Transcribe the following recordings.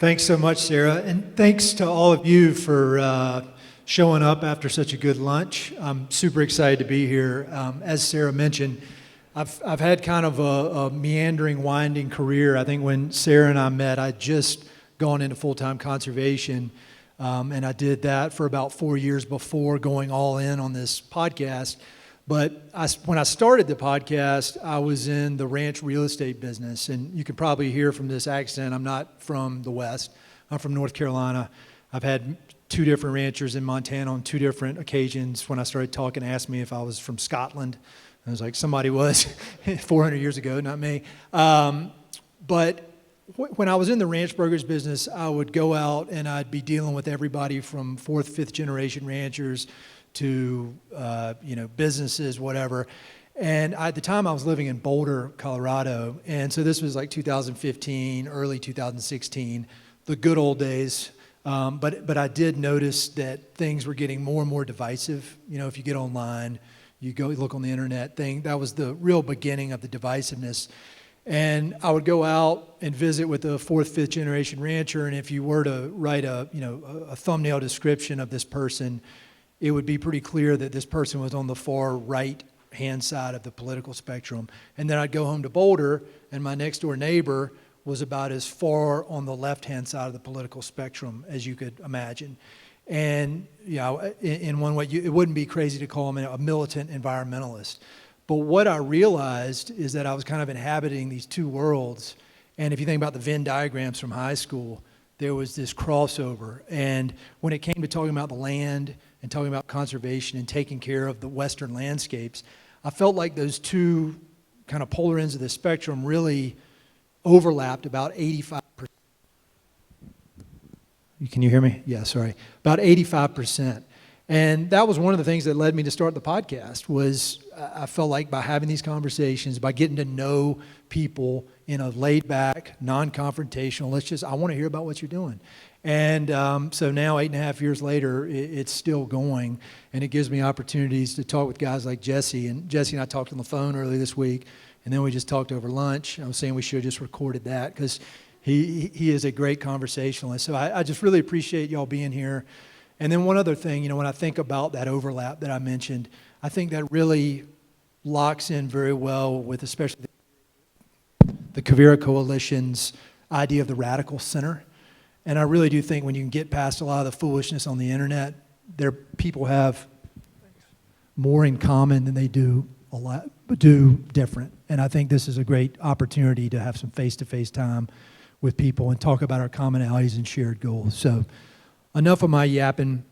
Thanks so much, Sarah, and thanks to all of you for showing up after such a good lunch. I'm super excited to be here. As Sarah mentioned, I've had kind of a meandering, winding career. I think when Sarah and I met, I'd just gone into full-time conservation, and I did that for about 4 years before going all in on this podcast. But when I started the podcast, I was in the ranch real estate business, and you can probably hear from this accent, I'm not from the West. I'm from North Carolina. I've had 2 different ranchers in Montana on 2 different occasions. When I started talking, asked me if I was from Scotland. I was like, somebody was 400 years ago, not me. But when I was in the ranch burgers business, I would go out and I'd be dealing with everybody from 4th, 5th generation ranchers to businesses, whatever. And at the time I was living in Boulder, Colorado, and so this was like 2015, early 2016, the good old days. But I did notice that things were getting more and more divisive. You know, if you get online, you go look on the internet thing, that was the real beginning of the divisiveness. And I would go out and visit with a 4th, 5th generation rancher, and if you were to write a thumbnail description of this person, it would be pretty clear that this person was on the far right-hand side of the political spectrum. And then I'd go home to Boulder, and my next-door neighbor was about as far on the left-hand side of the political spectrum as you could imagine. And, in one way, it wouldn't be crazy to call him a militant environmentalist. But what I realized is that I was kind of inhabiting these 2 worlds. And if you think about the Venn diagrams from high school, there was this crossover. And when it came to talking about the land and talking about conservation and taking care of the Western landscapes, I felt like those 2 kind of polar ends of the spectrum really overlapped about 85%. Can you hear me? Yeah, sorry. About 85%. And that was one of the things that led me to start the podcast. Was I felt like by having these conversations, by getting to know people in a laid-back, non-confrontational, I want to hear about what you're doing. And so now, 8.5 years later, it's still going, and it gives me opportunities to talk with guys like Jesse. And Jesse and I talked on the phone earlier this week, and then we just talked over lunch. I was saying we should have just recorded that because he is a great conversationalist. So I just really appreciate y'all being here. And then one other thing, when I think about that overlap that I mentioned, I think that really locks in very well with especially the Quivira Coalition's idea of the radical center. And I really do think when you can get past a lot of the foolishness on the internet, people have more in common than they do different. And I think this is a great opportunity to have some face-to-face time with people and talk about our commonalities and shared goals. So enough of my yapping.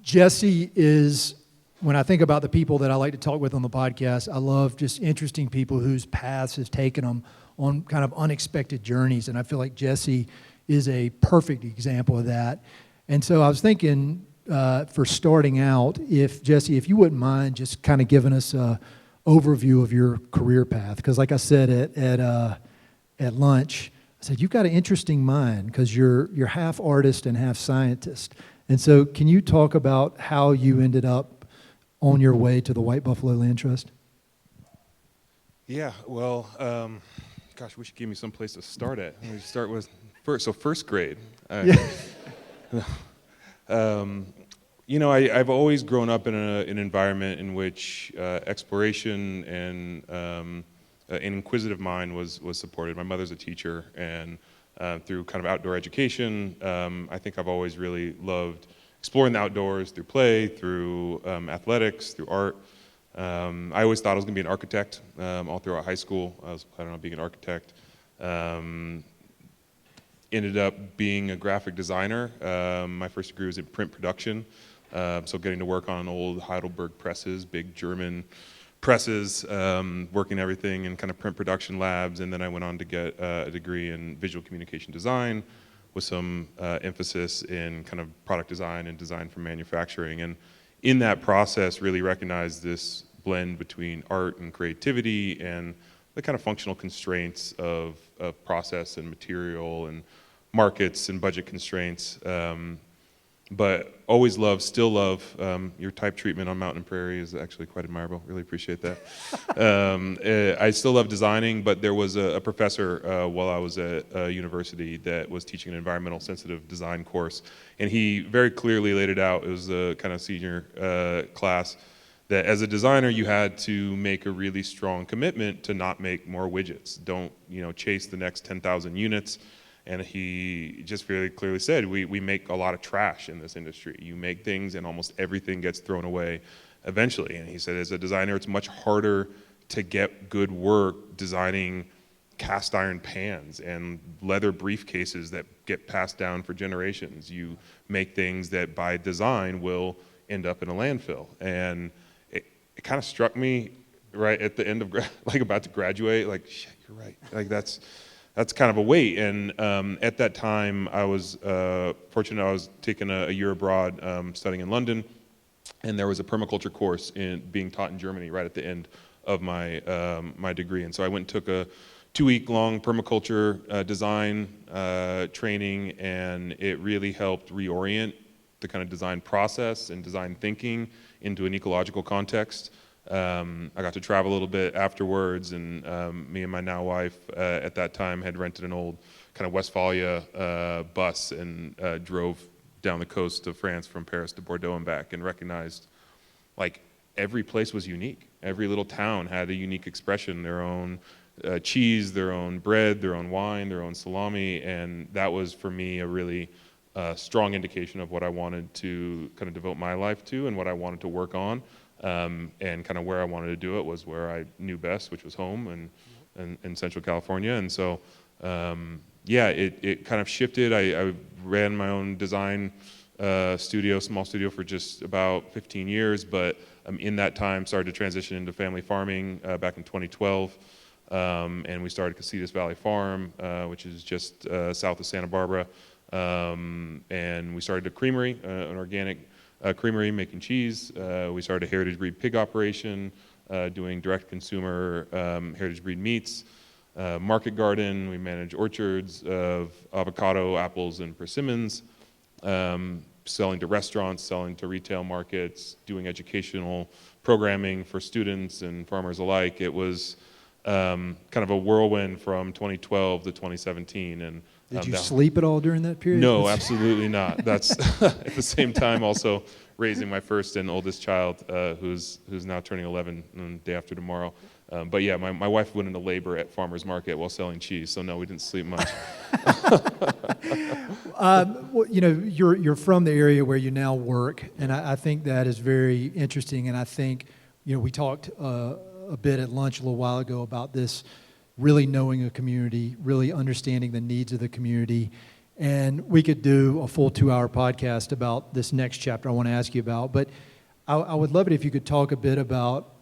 Jesse is, when I think about the people that I like to talk with on the podcast, I love just interesting people whose paths have taken them on kind of unexpected journeys. And I feel like Jesse is a perfect example of that. And so I was thinking for starting out, Jesse, if you wouldn't mind just kind of giving us an overview of your career path. Because like I said at lunch, I said, you've got an interesting mind because you're half artist and half scientist. And so can you talk about how you ended up on your way to the White Buffalo Land Trust? Yeah, well, gosh, we should give me some place to start at. We start with first grade. Yeah. I've always grown up in an environment in which exploration and an inquisitive mind was supported. My mother's a teacher, and through kind of outdoor education, I think I've always really loved exploring the outdoors through play, through athletics, through art. I always thought I was going to be an architect all throughout high school. I was planning on being an architect. Ended up being a graphic designer. My first degree was in print production, so getting to work on old Heidelberg presses, big German presses, working everything in kind of print production labs, and then I went on to get a degree in visual communication design with some emphasis in kind of product design and design for manufacturing. And in that process, really recognized this blend between art and creativity and the kind of functional constraints of process and material and markets and budget constraints but always love, still love, your type treatment on Mountain Prairie is actually quite admirable. Really appreciate that. I still love designing, but there was a professor while I was at university that was teaching an environmental sensitive design course, and he very clearly laid it out. It was a kind of senior class, that as a designer you had to make a really strong commitment to not make more widgets. Don't, chase the next 10,000 units. And he just very clearly said, we make a lot of trash in this industry. You make things and almost everything gets thrown away eventually. And he said, as a designer, it's much harder to get good work designing cast iron pans and leather briefcases that get passed down for generations. You make things that by design will end up in a landfill. And it kind of struck me right at the end of, about to graduate, like, shit, you're right. Like that's kind of a weight. And at that time, I was fortunate. I was taking a year abroad, studying in London, and there was a permaculture course being taught in Germany right at the end of my degree. And so I went and took a 2-week-long permaculture design training, and it really helped reorient the kind of design process and design thinking into an ecological context. I got to travel a little bit afterwards, and me and my now wife at that time had rented an old kind of Westphalia bus and drove down the coast of France from Paris to Bordeaux and back, and recognized like every place was unique. Every little town had a unique expression, their own cheese, their own bread, their own wine, their own salami, and that was for me a really strong indication of what I wanted to kind of devote my life to and what I wanted to work on. And kind of where I wanted to do it was where I knew best, which was home and in Central California. And so, it kind of shifted. I ran my own design studio, small studio, for just about 15 years, but in that time started to transition into family farming back in 2012. And we started Casitas Valley Farm, which is just south of Santa Barbara. And we started a creamery, an organic creamery making cheese. We started a heritage breed pig operation, doing direct consumer heritage breed meats. Market garden, we manage orchards of avocado, apples, and persimmons. Selling to restaurants, selling to retail markets, doing educational programming for students and farmers alike. It was kind of a whirlwind from 2012 to 2017. And did you sleep at all during that period? No, absolutely not. That's at the same time also raising my first and oldest child, who's now turning 11 the day after tomorrow. But yeah, my wife went into labor at farmer's market while selling cheese, so no, we didn't sleep much. Well, you're from the area where you now work, and I think that is very interesting. And I think, we talked a bit at lunch a little while ago about this, really knowing a community, really understanding the needs of the community. And we could do a full 2-hour podcast about this next chapter I want to ask you about. But I would love it if you could talk a bit about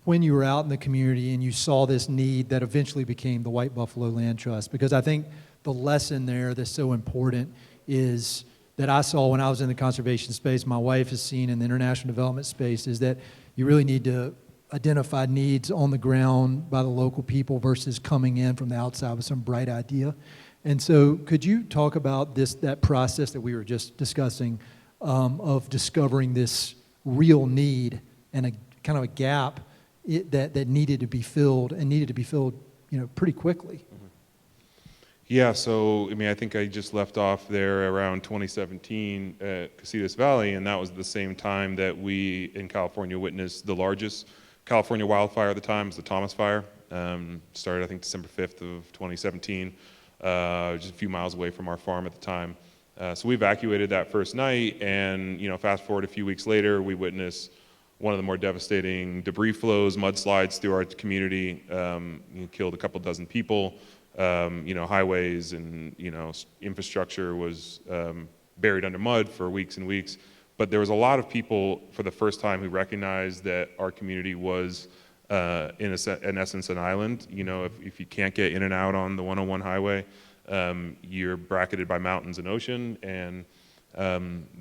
when you were out in the community and you saw this need that eventually became the White Buffalo Land Trust. Because I think the lesson there that's so important is that I saw when I was in the conservation space, my wife has seen in the international development space, is that you really need to identify needs on the ground by the local people versus coming in from the outside with some bright idea. And so could you talk about that process that we were just discussing of discovering this real need and a kind of a gap that needed to be filled pretty quickly? Yeah, so I think I just left off there around 2017 at Casitas Valley, and that was the same time that we in California witnessed the largest California wildfire at the time. It was the Thomas Fire. Started I think December 5th of 2017, just a few miles away from our farm at the time. So we evacuated that first night, and fast forward a few weeks later, we witnessed one of the more devastating debris flows, mudslides through our community. Killed a couple dozen people. Highways and infrastructure was buried under mud for weeks and weeks. But there was a lot of people for the first time who recognized that our community was, in essence, an island. If you can't get in and out on the 101 highway, you're bracketed by mountains and ocean. And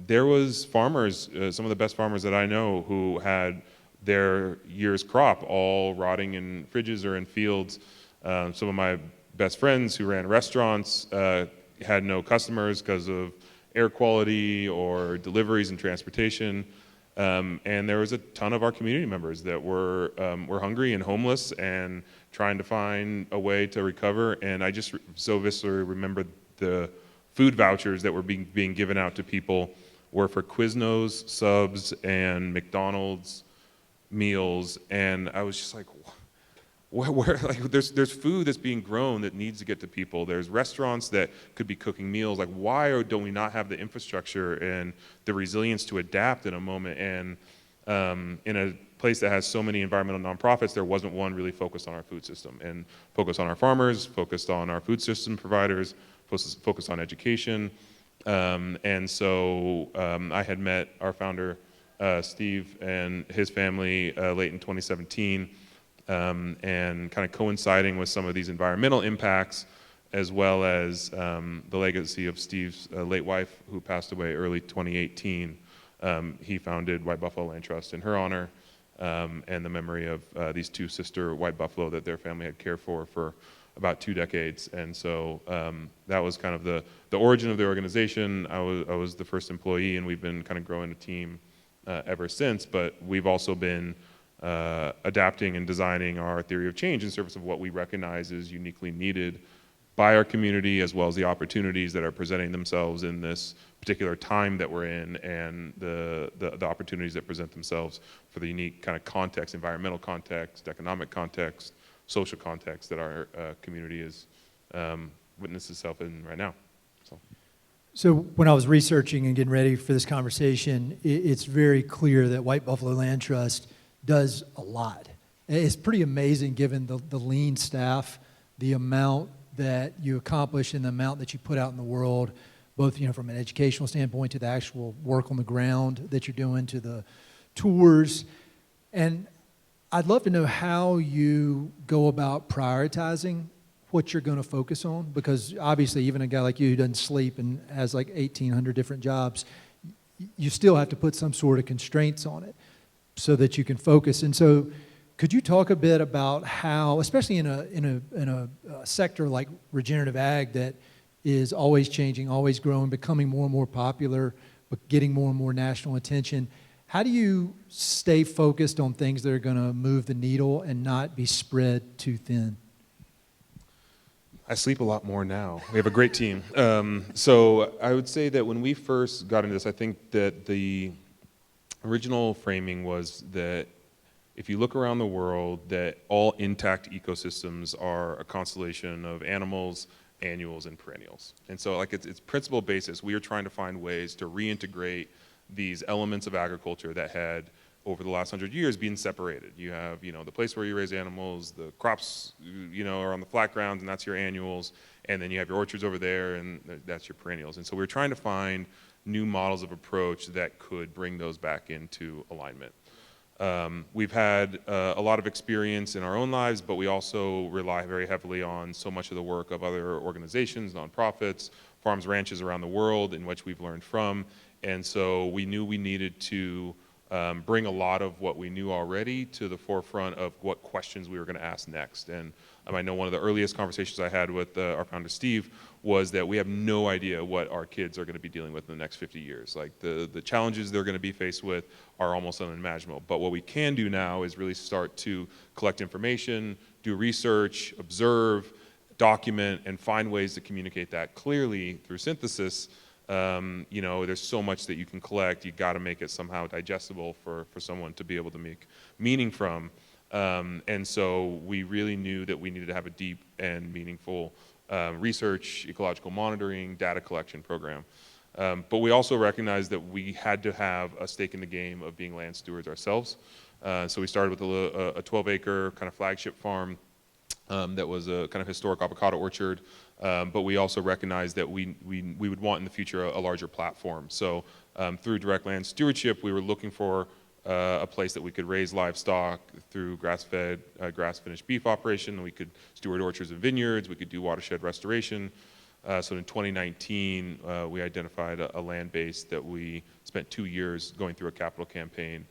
there was farmers, some of the best farmers that I know, who had their year's crop all rotting in fridges or in fields. Some of my best friends who ran restaurants had no customers because of air quality or deliveries and transportation. And there was a ton of our community members that were hungry and homeless and trying to find a way to recover. And I just so viscerally remember the food vouchers that were being given out to people were for Quiznos subs and McDonald's meals. And I was just like, where like there's food that's being grown that needs to get to people. There's restaurants that could be cooking meals. Like, why don't we not have the infrastructure and the resilience to adapt in a moment? And in a place that has so many environmental nonprofits, there wasn't one really focused on our food system and focused on our farmers, focused on our food system providers, focused on education. And so I had met our founder, Steve, and his family late in 2017. And kind of coinciding with some of these environmental impacts, as well as the legacy of Steve's late wife, who passed away early 2018. He founded White Buffalo Land Trust in her honor, and the memory of these two sister white buffalo that their family had cared for about 2 decades. And so that was kind of the origin of the organization. I was the first employee, and we've been kind of growing a team ever since. But we've also been adapting and designing our theory of change in service of what we recognize is uniquely needed by our community, as well as the opportunities that are presenting themselves in this particular time that we're in, and the opportunities that present themselves for the unique kind of context, environmental context, economic context, social context that our community is witnessing itself in right now. So when I was researching and getting ready for this conversation, it's very clear that White Buffalo Land Trust does a lot. It's pretty amazing given the lean staff, the amount that you accomplish and the amount that you put out in the world, both from an educational standpoint to the actual work on the ground that you're doing, to the tours. And I'd love to know how you go about prioritizing what you're going to focus on, because obviously even a guy like you who doesn't sleep and has like 1,800 different jobs, you still have to put some sort of constraints on it so that you can focus. And so could you talk a bit about how, especially in a sector like regenerative ag that is always changing, always growing, becoming more and more popular, but getting more and more national attention, how do you stay focused on things that are going to move the needle and not be spread too thin? I sleep a lot more now. We have a great team. So I would say that when we first got into this, I think that the original framing was that if you look around the world, that all intact ecosystems are a constellation of animals, annuals, and perennials. And so like it's principle basis, we are trying to find ways to reintegrate these elements of agriculture that had over the last 100 years been separated. You have, the place where you raise animals, the crops, are on the flat grounds, and that's your annuals, and then you have your orchards over there, and that's your perennials. And so we're trying to find new models of approach that could bring those back into alignment. We've had a lot of experience in our own lives, but we also rely very heavily on so much of the work of other organizations, nonprofits, farms, ranches around the world in which we've learned from. And so we knew we needed to bring a lot of what we knew already to the forefront of what questions we were going to ask next. And I know one of the earliest conversations I had with our founder, Steve, was that we have no idea what our kids are going to be dealing with in the next 50 years. Like the challenges they're going to be faced with are almost unimaginable. But what we can do now is really start to collect information, do research, observe, document, and find ways to communicate that clearly through synthesis. There's so much that you can collect. You got to make it somehow digestible for someone to be able to make meaning from. And so we really knew that we needed to have a deep and meaningful research, ecological monitoring, data collection program. But we also recognized that we had to have a stake in the game of being land stewards ourselves. So we started with a 12-acre kind of flagship farm that was a kind of historic avocado orchard. But we also recognized that we would want in the future a larger platform. So through direct land stewardship, we were looking for a place that we could raise livestock through grass-fed, grass-finished beef operation. We could steward orchards and vineyards. We could do watershed restoration. So in 2019, we identified a land base that we spent 2 years going through a capital campaign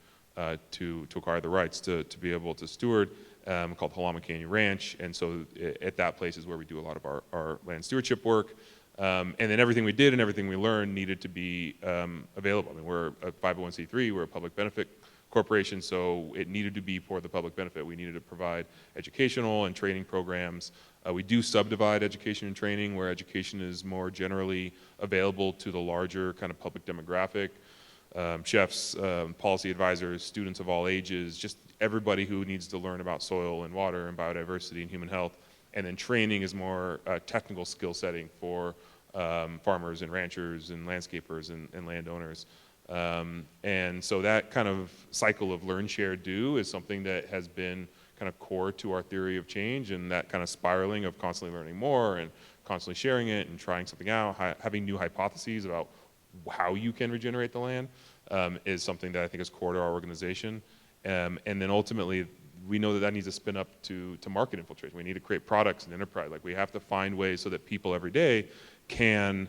to acquire the rights to be able to steward, called Halama Canyon Ranch. And so at that place is where we do a lot of our land stewardship work. And then everything we did and everything we learned needed to be available. I mean, we're a 501c3, we're a public benefit corporation, so it needed to be for the public benefit. We needed to provide educational and training programs. We do subdivide education and training, where education is more generally available to the larger kind of public demographic. Chefs, policy advisors, students of all ages, just everybody who needs to learn about soil and water and biodiversity and human health. And then training is more technical skill setting for farmers and ranchers and landscapers and landowners. And so that kind of cycle of learn, share, do is something that has been kind of core to our theory of change, and that kind of spiraling of constantly learning more and constantly sharing it and trying something out, having new hypotheses about how you can regenerate the land is something that I think is core to our organization. And then ultimately, we know that needs to spin up to market infiltration. We need to create products and enterprise. Like, we have to find ways so that people every day can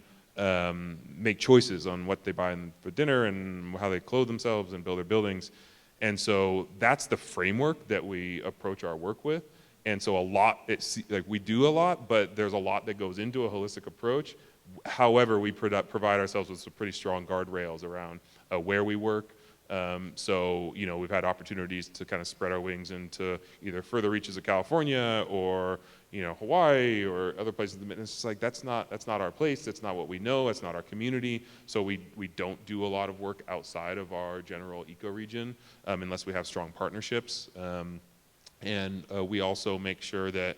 make choices on what they buy for dinner and how they clothe themselves and build their buildings. And so that's the framework that we approach our work with. And so like, we do a lot, but there's a lot that goes into a holistic approach. However, we provide ourselves with some pretty strong guardrails around where we work. So, we've had opportunities to kind of spread our wings into either further reaches of California or, Hawaii or other places. And it's just like, that's not our place. That's not what we know. That's not our community. So we don't do a lot of work outside of our general ecoregion unless we have strong partnerships. And we also make sure that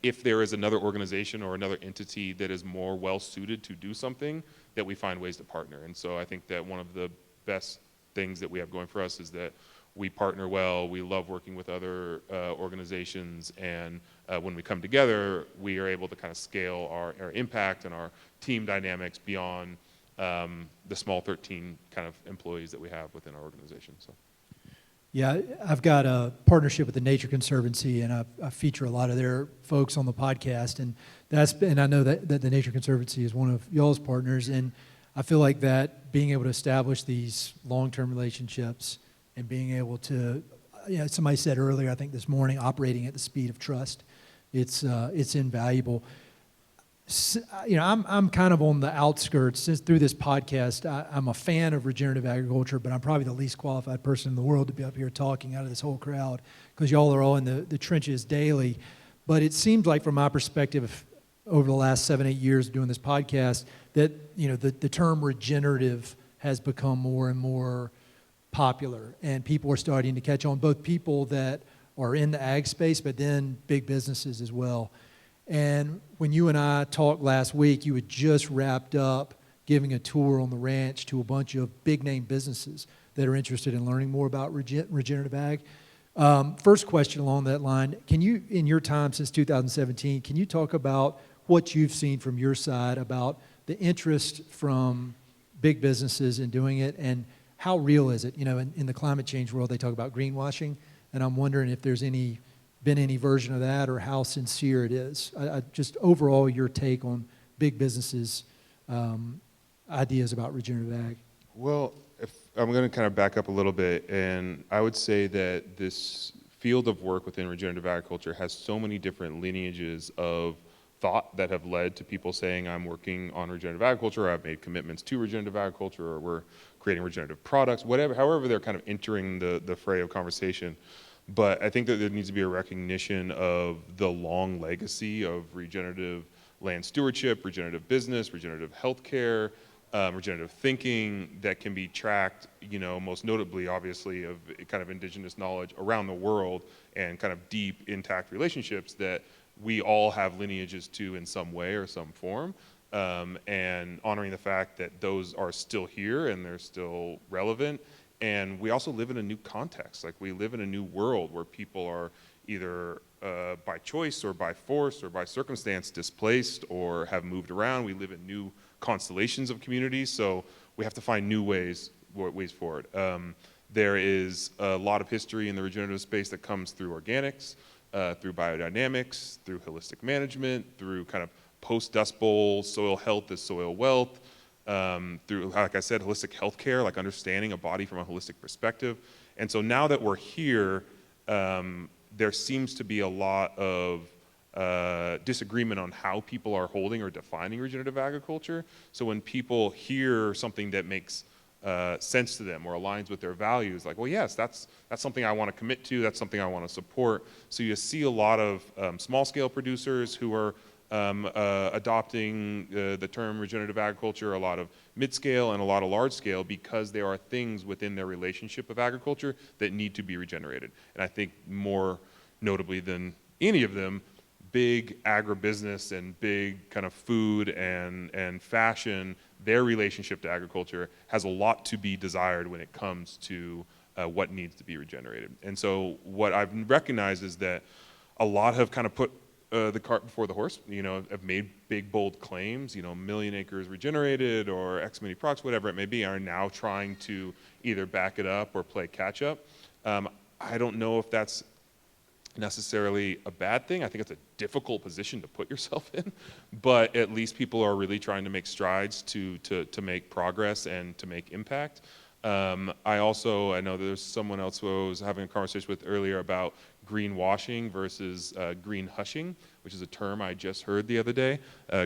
if there is another organization or another entity that is more well-suited to do something, that we find ways to partner. And so I think that one of the best things that we have going for us is that we partner well. We love working with other organizations, and when we come together, we are able to kind of scale our impact and our team dynamics beyond the small 13 kind of employees that we have within our organization. So. Yeah, I've got a partnership with the Nature Conservancy, and I feature a lot of their folks on the podcast, and I know that the Nature Conservancy is one of y'all's partners, and I feel like that being able to establish these long-term relationships and being able to, somebody said earlier, I think this morning, operating at the speed of trust, it's invaluable. I'm kind of on the outskirts. Since through this podcast, I'm a fan of regenerative agriculture, but I'm probably the least qualified person in the world to be up here talking out of this whole crowd, because y'all are all in the trenches daily. But it seems like, from my perspective, over the last 7-8 years doing this podcast, that the term regenerative has become more and more popular, and people are starting to catch on, both people that are in the ag space, but then big businesses as well. And when you and I talked last week, you had just wrapped up giving a tour on the ranch to a bunch of big-name businesses that are interested in learning more about regenerative ag. First question along that line, can you, in your time since 2017, can you talk about what you've seen from your side about the interest from big businesses in doing it, and how real is it? In the climate change world, they talk about greenwashing, and I'm wondering if there's been any version of that, or how sincere it is. Just overall, your take on big businesses' ideas about regenerative ag. Well, if I'm going to kind of back up a little bit, and I would say that this field of work within regenerative agriculture has so many different lineages of thought that have led to people saying, I'm working on regenerative agriculture, or I've made commitments to regenerative agriculture, or we're creating regenerative products, however they're kind of entering the fray of conversation. But I think that there needs to be a recognition of the long legacy of regenerative land stewardship, regenerative business, regenerative healthcare, regenerative thinking that can be tracked, most notably, obviously, of kind of indigenous knowledge around the world, and kind of deep, intact relationships that we all have lineages to in some way or some form, and honoring the fact that those are still here and they're still relevant. And we also live in a new context. Like, we live in a new world where people are either by choice or by force or by circumstance displaced or have moved around. We live in new constellations of communities, so we have to find new ways forward. There is a lot of history in the regenerative space that comes through organics, through biodynamics, through holistic management, through kind of post-Dust Bowl, soil health is soil wealth, through, like I said, holistic healthcare, like understanding a body from a holistic perspective. And so now that we're here, there seems to be a lot of disagreement on how people are holding or defining regenerative agriculture. So when people hear something that makes sense to them or aligns with their values, like, well, yes, that's something I want to commit to, that's something I want to support. So you see a lot of small-scale producers who are adopting the term regenerative agriculture, a lot of mid-scale and a lot of large-scale, because there are things within their relationship of agriculture that need to be regenerated. And I think more notably than any of them, big agribusiness and big kind of food and fashion, their relationship to agriculture has a lot to be desired when it comes to what needs to be regenerated. And so what I've recognized is that a lot have kind of put the cart before the horse, have made big, bold claims, million acres regenerated or X many products, whatever it may be, are now trying to either back it up or play catch up. I don't know if that's necessarily a bad thing. I think it's a difficult position to put yourself in, but at least people are really trying to make strides to make progress and to make impact. I know there's someone else who I was having a conversation with earlier about greenwashing versus green hushing, which is a term I just heard the other day.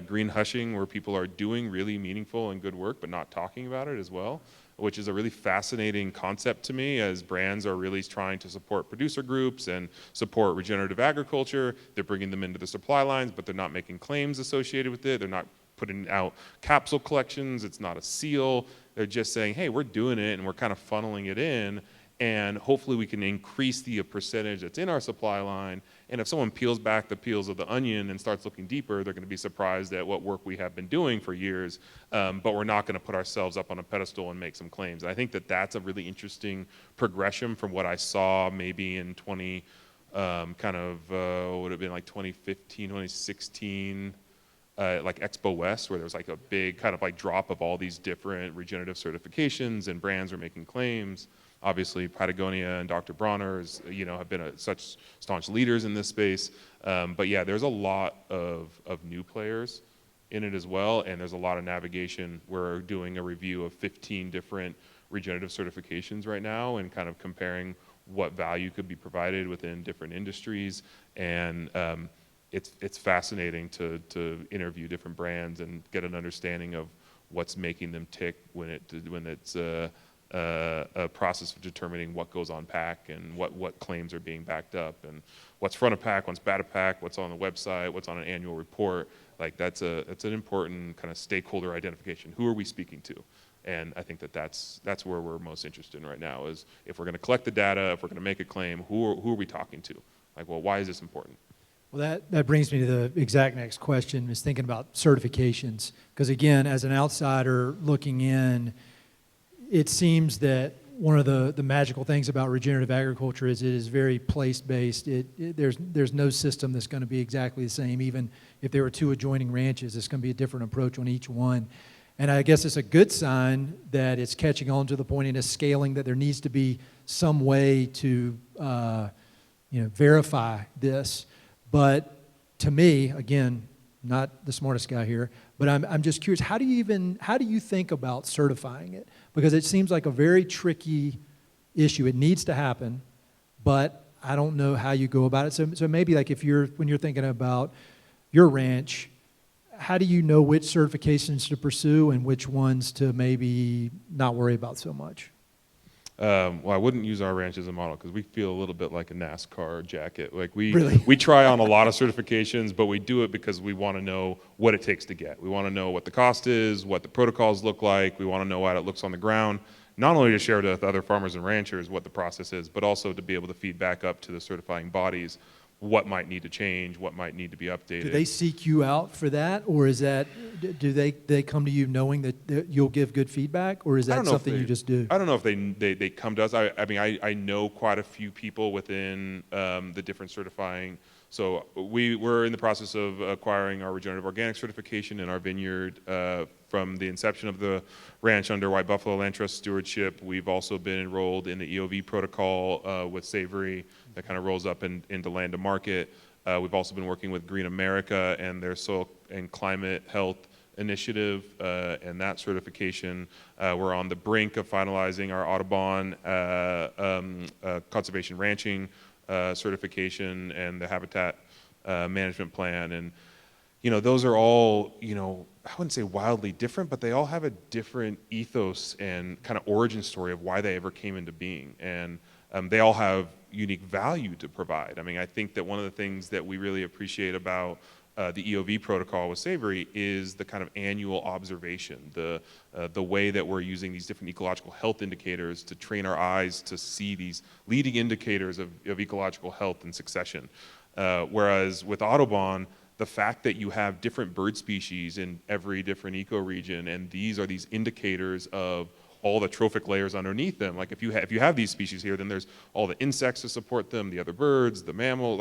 Green hushing, where people are doing really meaningful and good work but not talking about it as well, which is a really fascinating concept to me, as brands are really trying to support producer groups and support regenerative agriculture. They're bringing them into the supply lines, but they're not making claims associated with it. They're not putting out capsule collections. It's not a seal. They're just saying, hey, we're doing it, and we're kind of funneling it in, and hopefully we can increase the percentage that's in our supply line. And if someone peels back the peels of the onion and starts looking deeper, they're going to be surprised at what work we have been doing for years, but we're not going to put ourselves up on a pedestal and make some claims. And I think that that's a really interesting progression from what I saw maybe in what would have been like 2015, 2016, like Expo West, where there was like a big kind of like drop of all these different regenerative certifications and brands are making claims. Obviously, Patagonia and Dr. Bronner's, have been such staunch leaders in this space. But yeah, there's a lot of new players in it as well, and there's a lot of navigation. We're doing a review of 15 different regenerative certifications right now and kind of comparing what value could be provided within different industries. And it's fascinating to interview different brands and get an understanding of what's making them tick when it's a process of determining what goes on pack and what claims are being backed up and what's front of pack, what's back of pack, what's on the website, what's on an annual report. Like that's an important kind of stakeholder identification. Who are we speaking to? And I think that's where we're most interested in right now, is if we're going to collect the data, if we're going to make a claim, who are we talking to? Like, well, why is this important? Well, that brings me to the exact next question, is thinking about certifications. Because again, as an outsider looking in, it seems that one of the magical things about regenerative agriculture is it is very place-based. There's no system that's going to be exactly the same. Even if there were two adjoining ranches, it's going to be a different approach on each one. And I guess it's a good sign that it's catching on to the point and is scaling, that there needs to be some way to verify this. But to me, again, not the smartest guy here, but I'm just curious, how do you think about certifying it? Because it seems like a very tricky issue. It needs to happen, but I don't know how you go about it. So maybe like when you're thinking about your ranch, how do you know which certifications to pursue and which ones to maybe not worry about so much? Well, I wouldn't use our ranch as a model because we feel a little bit like a NASCAR jacket. Like we Really? try on a lot of certifications, but we do it because we want to know what it takes to get. We want to know what the cost is, what the protocols look like. We want to know how it looks on the ground. Not only to share with other farmers and ranchers what the process is, but also to be able to feed back up to the certifying bodies what might need to change, what might need to be updated. Do they seek you out for that, or is that, do they come to you knowing that you'll give good feedback, or is that something you just do? I don't know if they come to us. I know quite a few people within the different certifying. So we're in the process of acquiring our regenerative organic certification in our vineyard from the inception of the ranch under White Buffalo Land Trust stewardship. We've also been enrolled in the EOV protocol with Savory that kind of rolls up into land to market. We've also been working with Green America and their soil and climate health initiative and that certification. We're on the brink of finalizing our Audubon conservation ranching certification and the habitat management plan. And, those are all, I wouldn't say wildly different, but they all have a different ethos and kind of origin story of why they ever came into being. And they all have unique value to provide. I mean, I think that one of the things that we really appreciate about the EOV protocol with Savory is the kind of annual observation, the way that we're using these different ecological health indicators to train our eyes to see these leading indicators of ecological health and succession. Whereas with Audubon, the fact that you have different bird species in every different ecoregion, and these are these indicators of all the trophic layers underneath them. Like if you have these species here, then there's all the insects to support them, the other birds, the mammal,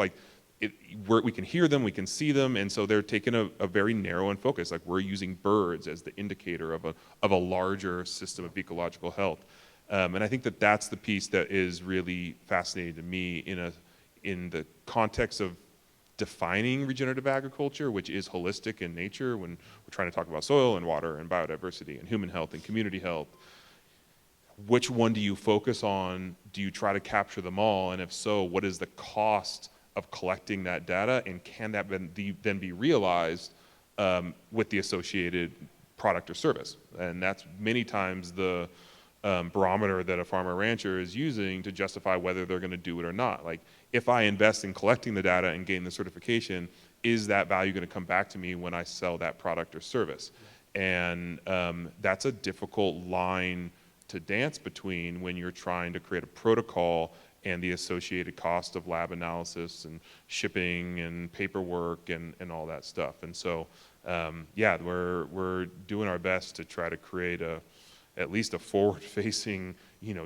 we can hear them, we can see them, and so they're taking a very narrow and focus. Like we're using birds as the indicator of a larger system of ecological health. And I think that that's the piece that is really fascinating to me in the context of defining regenerative agriculture, which is holistic in nature when we're trying to talk about soil and water and biodiversity and human health and community health. Which one do you focus on? Do you try to capture them all? And if so, what is the cost of collecting that data, and can that then be realized with the associated product or service? And that's many times the barometer that a farmer rancher is using to justify whether they're going to do it or not. Like, if I invest in collecting the data and gain the certification, is that value going to come back to me when I sell that product or service? And that's a difficult line to dance between when you're trying to create a protocol and the associated cost of lab analysis and shipping and paperwork and all that stuff. And so, we're doing our best to try to create at least a forward-facing,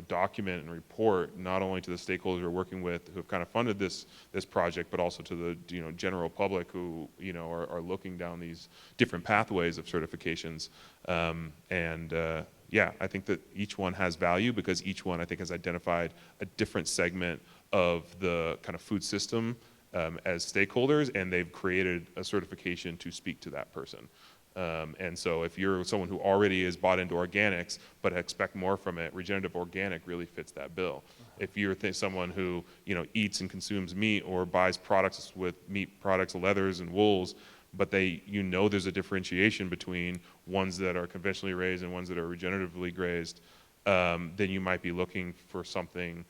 document and report, not only to the stakeholders we're working with who have kind of funded this project, but also to the general public who are looking down these different pathways of certifications. I think that each one has value because each one, I think, has identified a different segment of the kind of food system as stakeholders, and they've created a certification to speak to that person. And so if you're someone who already is bought into organics but expect more from it, regenerative organic really fits that bill. If you're someone who eats and consumes meat or buys products with meat products, leathers and wools, but there's a differentiation between ones that are conventionally raised and ones that are regeneratively grazed, then you might be looking for something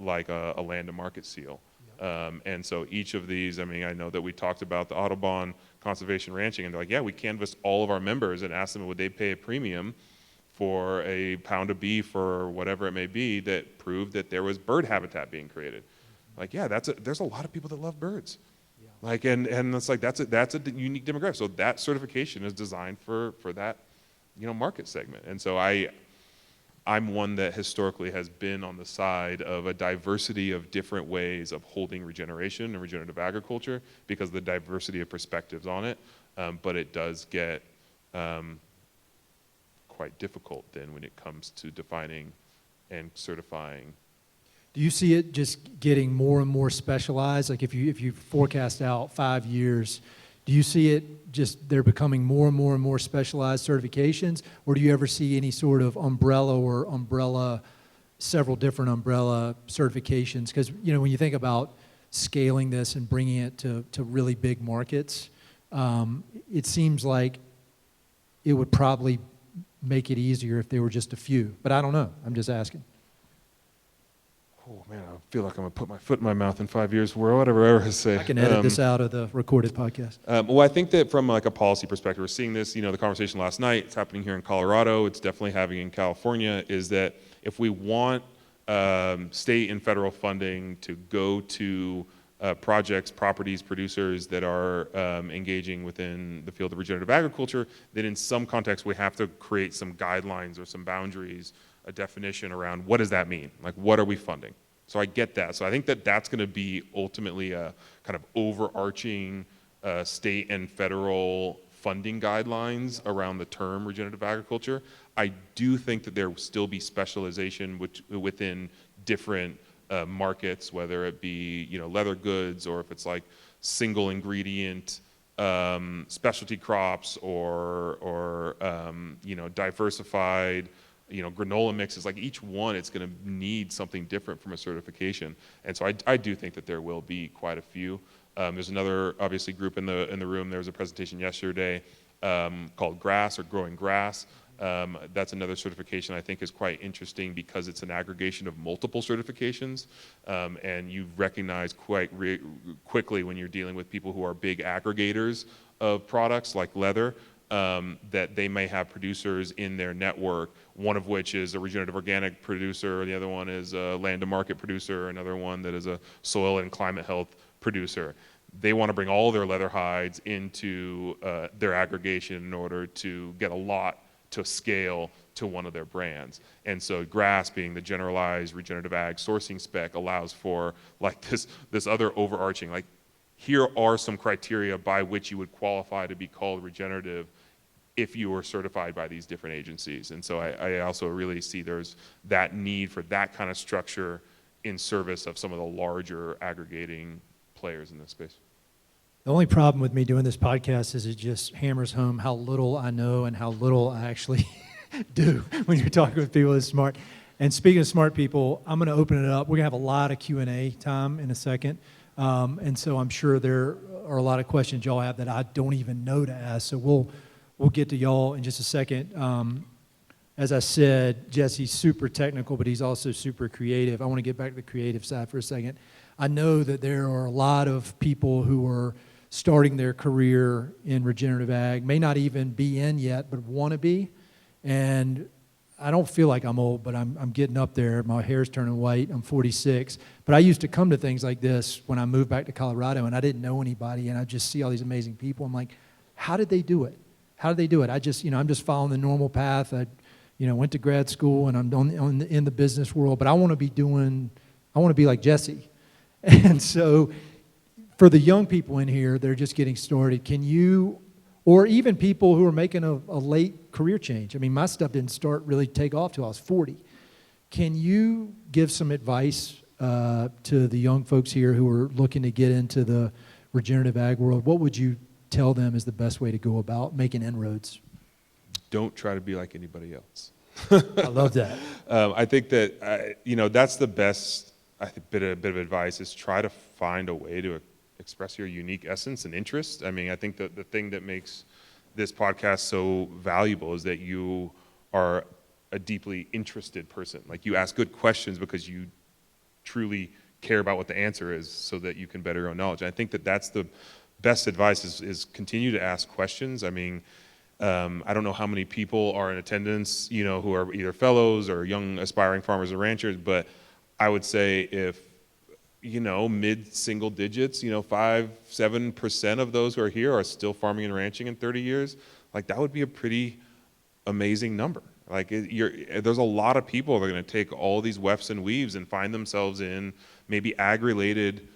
like a land to market seal. And so each of these, I mean, I know that we talked about the Audubon conservation ranching, and they're like, yeah, we canvassed all of our members and asked them would they pay a premium for a pound of beef or whatever it may be that proved that there was bird habitat being created. Like, yeah, there's a lot of people that love birds. Like, and it's like that's a unique demographic. So that certification is designed for that, market segment. And so I'm one that historically has been on the side of a diversity of different ways of holding regeneration and regenerative agriculture because of the diversity of perspectives on it. But it does get quite difficult then when it comes to defining and certifying. Do you see it just getting more and more specialized? Like if you forecast out 5 years, do you see it just they're becoming more and more and more specialized certifications? Or do you ever see any sort of several different umbrella certifications? Because, when you think about scaling this and bringing it to really big markets, it seems like it would probably make it easier if there were just a few. But I don't know. I'm just asking. Oh man, I feel like I'm gonna put my foot in my mouth in 5 years. Whatever I say. I can edit this out of the recorded podcast. Well, I think that from like a policy perspective, we're seeing this. The conversation last night. It's happening here in Colorado. It's definitely happening in California. Is that if we want state and federal funding to go to projects, properties, producers that are engaging within the field of regenerative agriculture, then in some context we have to create some guidelines or some boundaries, a definition around what does that mean? Like, what are we funding? So I get that. So I think that that's going to be ultimately a kind of overarching state and federal funding guidelines around the term regenerative agriculture. I do think that there will still be specialization within different markets, whether it be leather goods or if it's like single ingredient specialty crops or diversified granola mixes, like each one, it's going to need something different from a certification. And so I do think that there will be quite a few. There's another, obviously, group in the room. There was a presentation yesterday called Grass, or Growing Grass. That's another certification I think is quite interesting because it's an aggregation of multiple certifications, and you recognize quite quickly when you're dealing with people who are big aggregators of products like leather, that they may have producers in their network, one of which is a regenerative organic producer, the other one is a land to market producer, another one that is a soil and climate health producer. They want to bring all their leather hides into their aggregation in order to get a lot to scale to one of their brands. And so GRASS, being the generalized regenerative ag sourcing spec, allows for like this other overarching, like, here are some criteria by which you would qualify to be called regenerative if you were certified by these different agencies. And so I also really see there's that need for that kind of structure in service of some of the larger aggregating players in this space. The only problem with me doing this podcast is it just hammers home how little I know and how little I actually do when you're talking with people that's smart. And speaking of smart people, I'm going to open it up. We're going to have a lot of Q&A time in a second. And so I'm sure there are a lot of questions y'all have that I don't even know to ask. So we'll get to y'all in just a second. As I said, Jesse's super technical, but he's also super creative. I want to get back to the creative side for a second. I know that there are a lot of people who are starting their career in regenerative ag, may not even be in yet, but want to be. And I don't feel like I'm old, but I'm getting up there. My hair's turning white. I'm 46. But I used to come to things like this when I moved back to Colorado, and I didn't know anybody, and I just see all these amazing people. I'm like, how did they do it? How did they do it? I'm just following the normal path. I went to grad school, and I'm in the business world, but I want to be like Jesse. And so for the young people in here, they're just getting started. Can you, or even people who are making a late career change. I mean, my stuff didn't really take off till I was 40. Can you give some advice to the young folks here who are looking to get into the regenerative ag world? What would you tell them is the best way to go about making inroads? Don't try to be like anybody else. I love that. I think that, that's the best bit of advice, is try to find a way to express your unique essence and interest. I mean, I think that the thing that makes this podcast so valuable is that you are a deeply interested person. Like, you ask good questions because you truly care about what the answer is so that you can better your own knowledge. And I think that that's the best advice is continue to ask questions. I mean, I don't know how many people are in attendance, who are either fellows or young aspiring farmers or ranchers, but I would say if, mid-single digits, 5-7% of those who are here are still farming and ranching in 30 years, like, that would be a pretty amazing number. Like, there's a lot of people that are going to take all these wefts and weaves and find themselves in maybe ag-related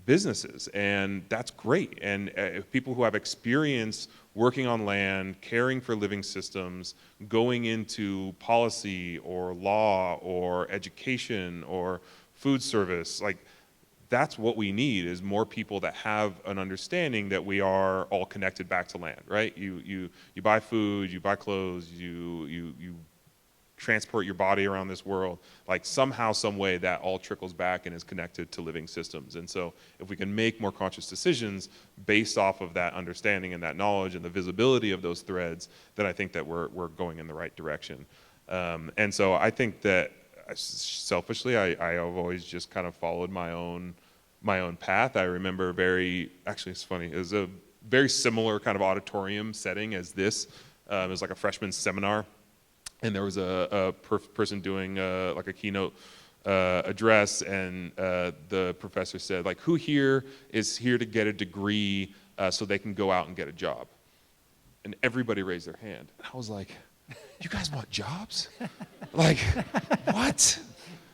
businesses, and that's great. And people who have experience working on land, caring for living systems, going into policy or law or education or food service, like, that's what we need, is more people that have an understanding that we are all connected back to land, right? You buy food, you buy clothes, you transport your body around this world. Like, somehow, some way, that all trickles back and is connected to living systems. And so if we can make more conscious decisions based off of that understanding and that knowledge and the visibility of those threads, then I think that we're going in the right direction. And so I think that, selfishly, I have always just kind of followed my own path. I remember actually it's funny, it was a very similar kind of auditorium setting as this. It was like a freshman seminar, and there was a person doing like a keynote address, and the professor said, like, who here is here to get a degree so they can go out and get a job? And everybody raised their hand. And I was like, you guys want jobs? Like, what?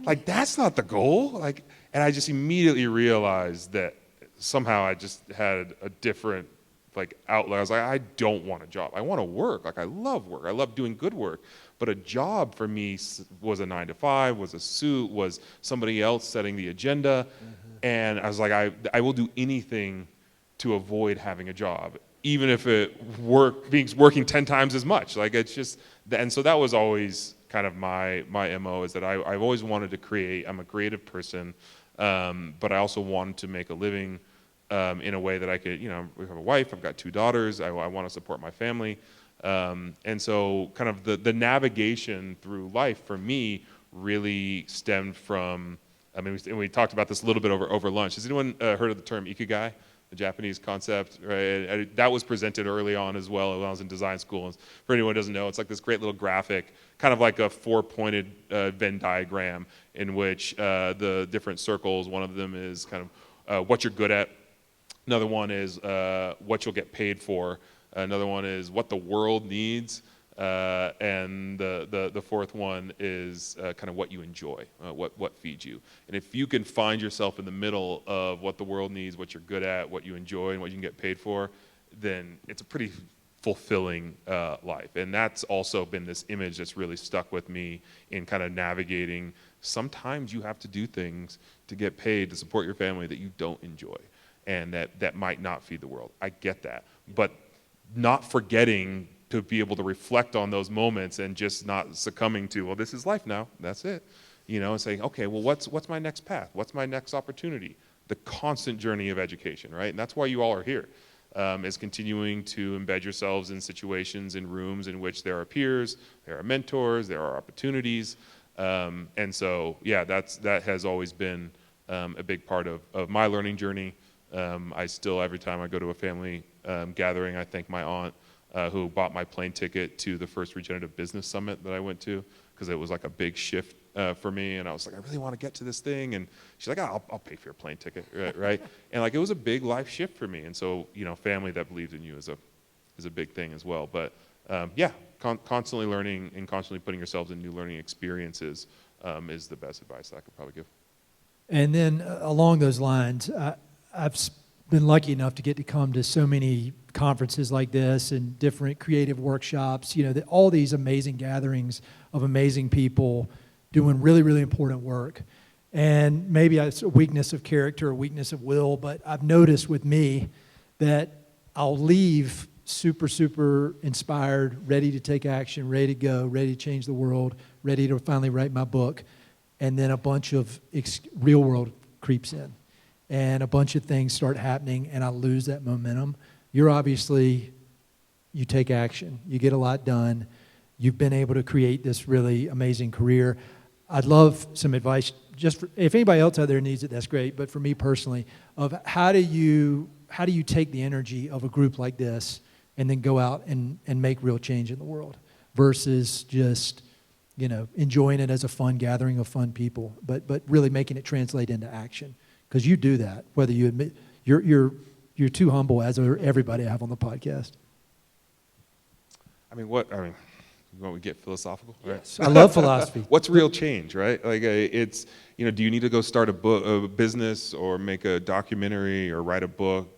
Like, that's not the goal. Like, and I just immediately realized that somehow I just had a different, like, outlet. I was like, I don't want a job. I want to work. Like, I love work. I love doing good work. But a job for me was a 9-to-5, was a suit, was somebody else setting the agenda. Mm-hmm. And I was like, I will do anything to avoid having a job, even if it working 10 times as much. Like, it's just, and so that was always kind of my MO, is that I've always wanted to create. I'm a creative person, but I also wanted to make a living in a way that I could, we have a wife, I've got 2 daughters, I want to support my family. And so kind of the navigation through life for me really stemmed from, I mean, we talked about this a little bit over lunch. Has anyone heard of the term ikigai, the Japanese concept? Right? That was presented early on as well when I was in design school. And for anyone who doesn't know, it's like this great little graphic, kind of like a 4-pointed Venn diagram in which the different circles, one of them is kind of what you're good at. Another one is what you'll get paid for. Another one is what the world needs. And the fourth one is kind of what you enjoy, what feeds you. And if you can find yourself in the middle of what the world needs, what you're good at, what you enjoy, and what you can get paid for, then it's a pretty fulfilling life. And that's also been this image that's really stuck with me in kind of navigating. Sometimes you have to do things to get paid to support your family that you don't enjoy, and that might not feed the world. I get that. But not forgetting to be able to reflect on those moments and just not succumbing to, well, this is life now, that's it. And saying, okay, well, what's my next path? What's my next opportunity? The constant journey of education, right? And that's why you all are here, is continuing to embed yourselves in situations, in rooms in which there are peers, there are mentors, there are opportunities. And so, yeah, that has always been a big part of my learning journey. I still, every time I go to a family gathering, I thank my aunt who bought my plane ticket to the first Regenerative Business Summit that I went to, because it was like a big shift for me, and I was like, I really want to get to this thing, and she's like, I'll pay for your plane ticket, right? And like, it was a big life shift for me, and so, family that believes in you is a big thing as well. But yeah, constantly learning and constantly putting yourselves in new learning experiences is the best advice I could probably give. And then along those lines, I've been lucky enough to get to come to so many conferences like this and different creative workshops, all these amazing gatherings of amazing people doing really, really important work. And maybe it's a weakness of character, a weakness of will, but I've noticed with me that I'll leave super, super inspired, ready to take action, ready to go, ready to change the world, ready to finally write my book, and then a bunch of real world creeps in. And a bunch of things start happening, and I lose that momentum. You're obviously, you take action. You get a lot done. You've been able to create this really amazing career. I'd love some advice, if anybody else out there needs it, that's great. But for me personally, of how do you take the energy of a group like this and then go out and make real change in the world versus just, enjoying it as a fun gathering of fun people, but really making it translate into action. Because you do that, whether you admit you're too humble, as are everybody I have on the podcast. You want to get philosophical? Yes, right? I love philosophy. What's real change, right? Like it's, do you need to go start a business or make a documentary or write a book?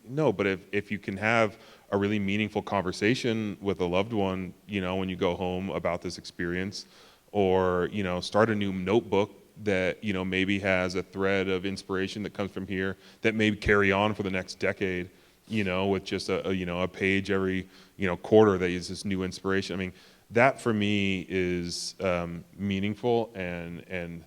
No, but if you can have a really meaningful conversation with a loved one, when you go home about this experience, or, start a new notebook that maybe has a thread of inspiration that comes from here that may carry on for the next decade, with just a page every quarter that is this new inspiration. I mean, that for me is meaningful, and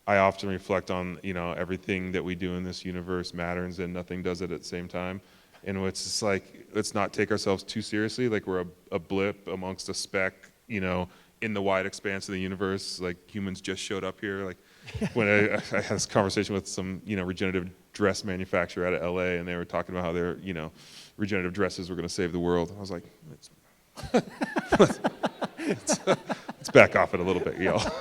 I often reflect on everything that we do in this universe matters, and nothing does it at the same time. And it's just like, let's not take ourselves too seriously, like we're a blip amongst a speck, in the wide expanse of the universe. Like humans just showed up here. Like when I had this conversation with some, regenerative dress manufacturer out of LA, and they were talking about how their, regenerative dresses were going to save the world. I was like, let's back off it a little bit, y'all.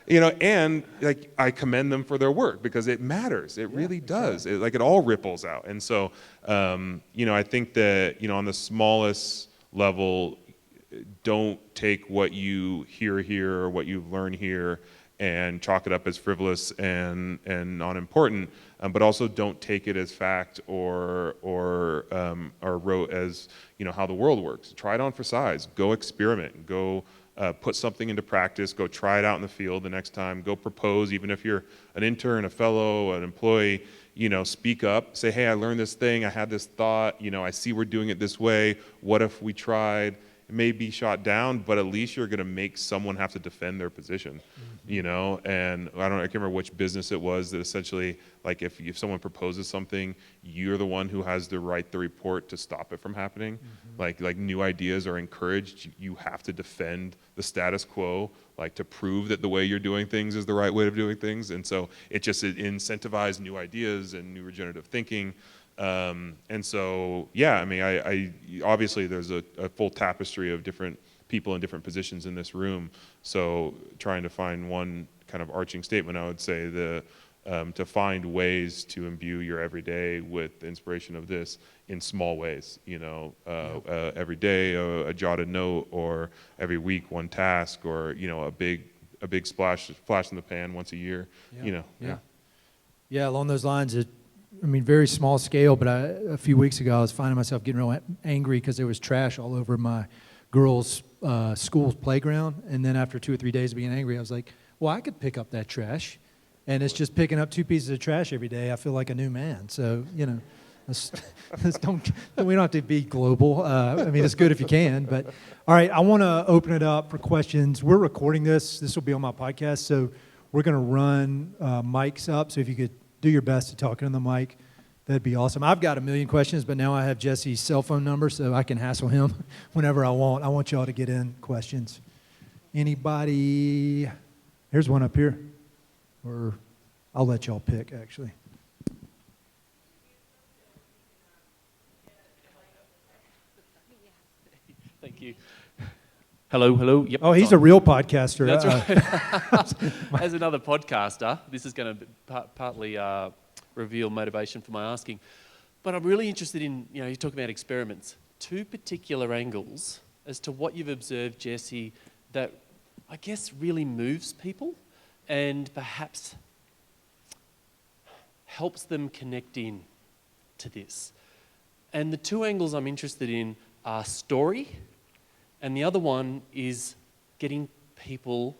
And like I commend them for their work because it matters. It really does. It all ripples out. And so, I think that, on the smallest level, don't take what you hear here or what you've learned here and chalk it up as frivolous and not important, but also don't take it as fact or rote as how the world works. Try it on for size. Go experiment. Go put something into practice. Go try it out in the field the next time. Go propose, even if you're an intern, a fellow, an employee. Speak up. Say, hey, I learned this thing. I had this thought. I see we're doing it this way. What if we tried? it may be shot down, but at least you're going to make someone have to defend their position, you know. And I can't remember which business it was that essentially, like, if someone proposes something, you're the one who has the right to report to stop it from happening. Like new ideas are encouraged. You have to defend the status quo, like, to prove that the way you're doing things is the right way of doing things. And so it incentivized new ideas and new regenerative thinking. And so, yeah, I mean, I obviously there's a full tapestry of different people in different positions in this room. So trying to find one kind of arching statement, I would say to find ways to imbue your everyday with the inspiration of this in small ways, you know, every day a jotted note, or every week one task, or, you know, a big flash in the pan once a year, you know. Yeah, along those lines, I mean, very small scale, but a few weeks ago I was finding myself getting real angry because there was trash all over my girls' school playground. And then after 2 or 3 days of being angry, I was like, well, I could pick up that trash. And it's just picking up 2 pieces of trash every day. I feel like a new man. So, you know, we don't have to be global. I mean, it's good if you can. But, all right, I want to open it up for questions. We're recording this. This will be on my podcast. So we're going to run mics up. So if you could do your best to talk into the mic, that'd be awesome. I've got a million questions, but now I have Jesse's cell phone number, so I can hassle him whenever I want. I want y'all to get in questions. Anybody? Here's one up here. Or I'll let y'all pick, actually. Thank you. Hello. Yep. Oh, he's a real podcaster. That's right. As another podcaster, this is going to partly reveal motivation for my asking. But I'm really interested in, you know, you talk about experiments. 2 particular angles as to what you've observed, Jesse, that I guess really moves people and perhaps helps them connect in to this. And the 2 angles I'm interested in are story, and the other one is getting people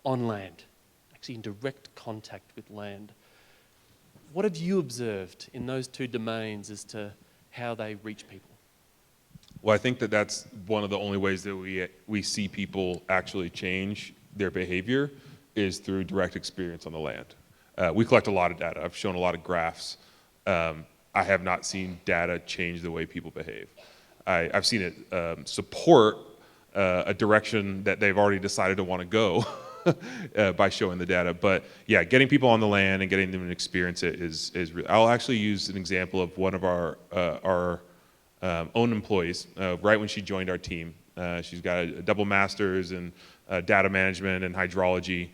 on land, actually in direct contact with land. What have you observed in those 2 domains as to how they reach people? Well, I think that's one of the only ways that we see people actually change their behavior is through direct experience on the land. We collect a lot of data. I've shown a lot of graphs. I have not seen data change the way people behave. I've seen it support a direction that they've already decided to want to go by showing the data. But yeah, getting people on the land and getting them to experience it is real. I'll actually use an example of one of our own employees. Right when she joined our team, she's got a double master's in data management and hydrology.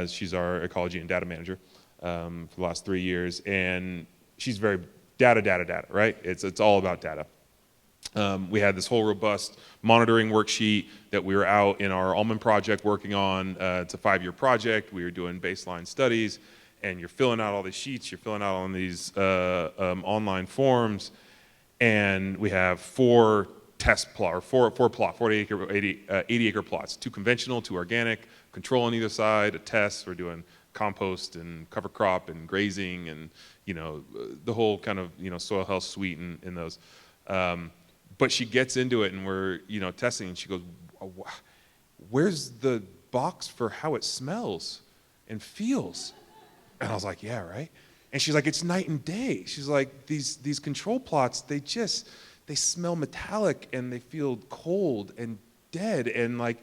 She's our ecology and data manager for the last 3 years, and she's very data, right? It's all about data. We had this whole robust monitoring worksheet that we were out in our almond project working on. It's a 5-year project. We were doing baseline studies, and you're filling out all these sheets. You're filling out on these online forms, and we have 4 test plot, or 4 80 acre plots, 2 conventional, 2 organic, control on either side, a test. We're doing compost and cover crop and grazing and, you know, the whole kind of, you know, soil health suite in those. But she gets into it and we're, you know, testing, and she goes, where's the box for how it smells and feels? And I was like, yeah, right. And she's like, it's night and day. She's like, these control plots, they smell metallic and they feel cold and dead. And like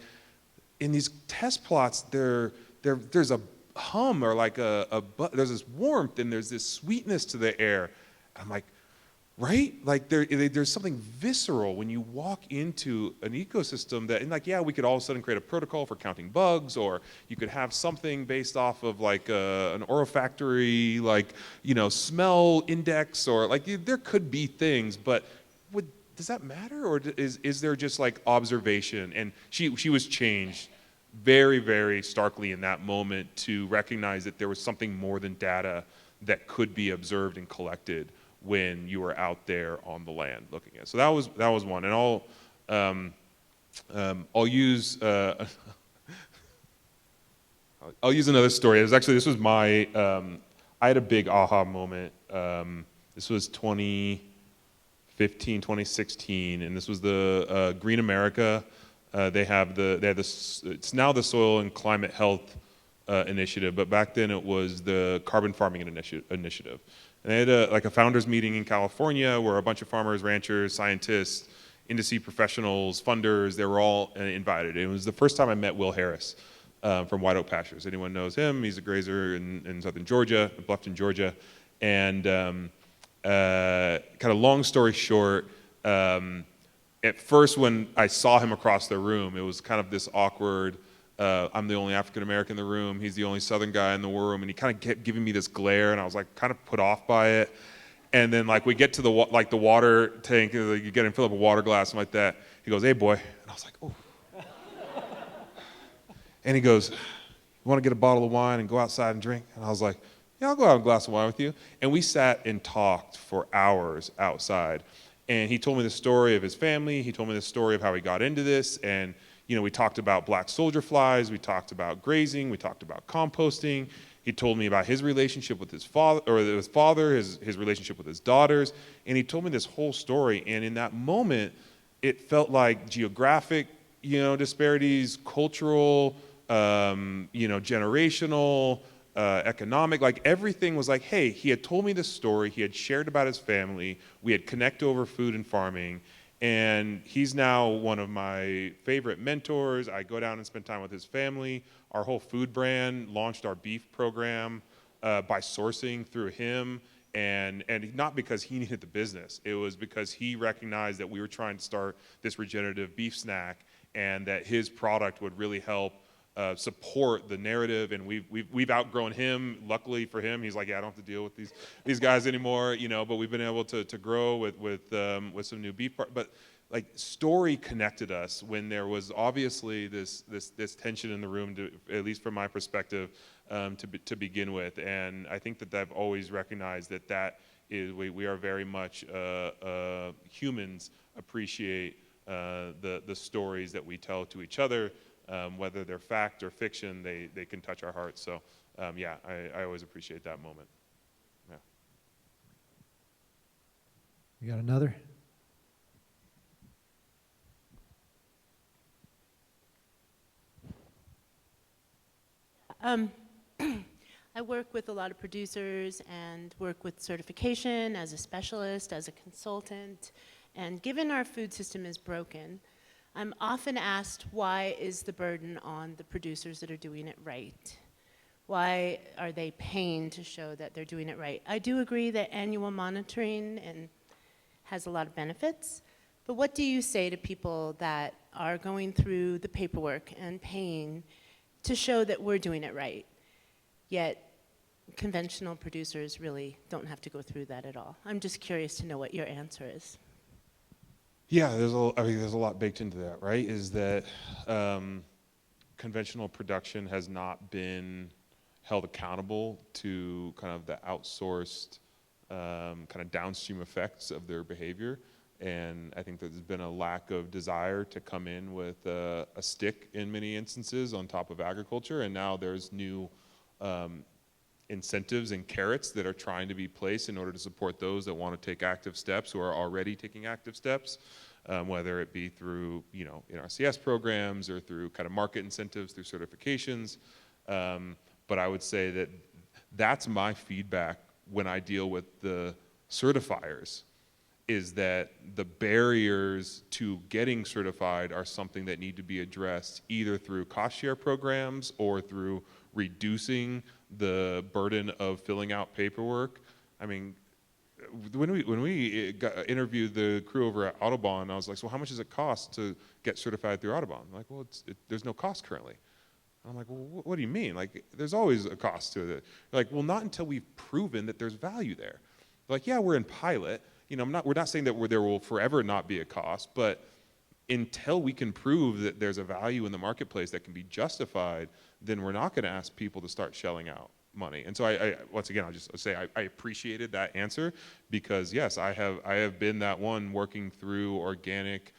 in these test plots, there's a hum, or like there's this warmth and there's this sweetness to the air. I'm like, right? Like there's something visceral when you walk into an ecosystem that, and like, yeah, we could all of a sudden create a protocol for counting bugs, or you could have something based off of like an olfactory, like, you know, smell index, or like there could be things, but does that matter? Or is there just like observation? And she was changed very, very starkly in that moment to recognize that there was something more than data that could be observed and collected when you were out there on the land looking at it. So that was one. And I'll use another story. This was my I had a big aha moment. This was 2015 2016, and this was the Green America. They had this. It's now the Soil and Climate Health Initiative, but back then it was the Carbon Farming Initiative. And they had a founders meeting in California where a bunch of farmers, ranchers, scientists, industry professionals, funders, they were all invited. It was the first time I met Will Harris from White Oak Pastures. Anyone knows him? He's a grazer in southern Georgia, Bluffton, Georgia. And kind of long story short, at first when I saw him across the room, it was kind of this awkward, I'm the only African American in the room, he's the only Southern guy in the room, and he kind of kept giving me this glare, and I was like kind of put off by it. And then like we get to the water tank, you get him fill up a water glass and like that. He goes, "Hey boy," and I was like, "Oh." And he goes, "You want to get a bottle of wine and go outside and drink?" And I was like, "Yeah, I'll go out and have a glass of wine with you." And we sat and talked for hours outside. And he told me the story of his family. He told me the story of how he got into this. And we talked about black soldier flies. We talked about grazing. We talked about composting. He told me about his relationship with his father, his relationship with his daughters. And he told me this whole story. And in that moment, it felt like geographic, disparities, cultural, generational, economic, like everything was like, hey, he had told me this story, he had shared about his family, we had connected over food and farming, and he's now one of my favorite mentors. I go down and spend time with his family. Our whole food brand launched our beef program by sourcing through him, and not because he needed the business, it was because he recognized that we were trying to start this regenerative beef snack, and that his product would really help support the narrative, and we've outgrown him. Luckily for him, he's like, yeah, I don't have to deal with these guys anymore, but we've been able to grow with some new beef. But like story connected us when there was obviously this tension in the room, at least from my perspective, to begin with. And I think that I've always recognized that is we are very much humans appreciate the stories that we tell to each other. Whether they're fact or fiction, they can touch our hearts. So yeah, I always appreciate that moment. Yeah. You got another? I work with a lot of producers and work with certification as a specialist, as a consultant, and given our food system is broken, I'm often asked, why is the burden on the producers that are doing it right? Why are they paying to show that they're doing it right? I do agree that annual monitoring has a lot of benefits, but what do you say to people that are going through the paperwork and paying to show that we're doing it right, yet conventional producers really don't have to go through that at all? I'm just curious to know what your answer is. Yeah, there's a lot baked into that, right? Is that conventional production has not been held accountable to kind of the outsourced kind of downstream effects of their behavior. And I think that there's been a lack of desire to come in with a stick in many instances on top of agriculture. And now there's new incentives and carrots that are trying to be placed in order to support those that want to take active steps, who are already taking active steps, whether it be through NRCS programs or through kind of market incentives through certifications. But I would say that that's my feedback when I deal with the certifiers, is that the barriers to getting certified are something that need to be addressed either through cost share programs or through reducing the burden of filling out paperwork. I mean, when we interviewed the crew over at Audubon, I was like, so how much does it cost to get certified through Audubon? Like, well, there's no cost currently. I'm like, well, what do you mean? Like, there's always a cost to it. They're like, well, not until we've proven that there's value there. They're like, yeah, we're in pilot. We're not saying that there will forever not be a cost, but until we can prove that there's a value in the marketplace that can be justified, then we're not going to ask people to start shelling out money. And so I once again, I'll just say I appreciated that answer, because yes, I have been that one working through organic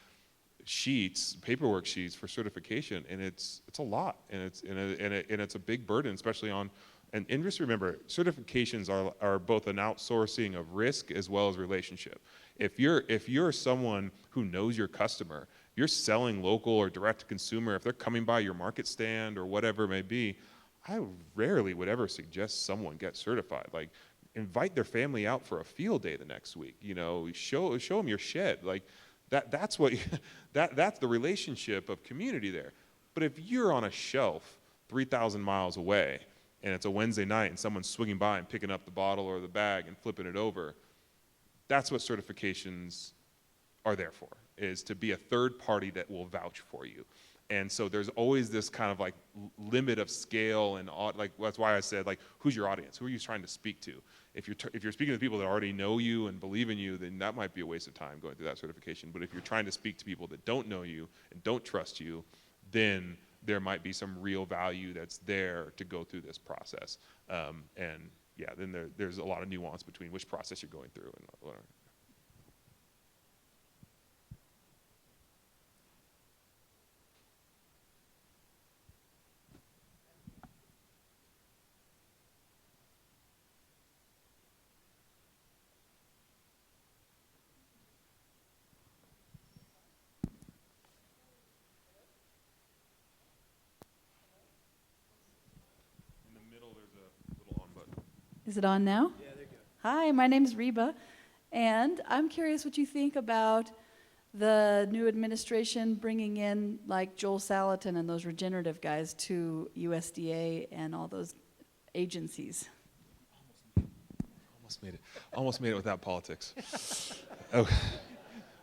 sheets, paperwork sheets for certification, and it's a lot, and it's a big burden, especially on and just remember, certifications are both an outsourcing of risk as well as relationship. If you're someone who knows your customer, you're selling local or direct to consumer, if they're coming by your market stand or whatever it may be, I rarely would ever suggest someone get certified. Like, invite their family out for a field day the next week. You know, show them your shed. Like, that's what that's the relationship of community there. But if you're on a shelf 3,000 miles away and it's a Wednesday night and someone's swinging by and picking up the bottle or the bag and flipping it over, that's what certifications are there for, is to be a third party that will vouch for you. And so there's always this kind of like limit of scale, and like that's why I said, like, who's your audience? Who are you trying to speak to? If you're speaking to people that already know you and believe in you, then that might be a waste of time going through that certification. But if you're trying to speak to people that don't know you and don't trust you, then there might be some real value that's there to go through this process. And yeah, then there's a lot of nuance between which process you're going through and whatever. Is it on now? Yeah, there you go. Hi, my name's Reba, and I'm curious what you think about the new administration bringing in like Joel Salatin and those regenerative guys to USDA and all those agencies. Almost made it without politics. Oh,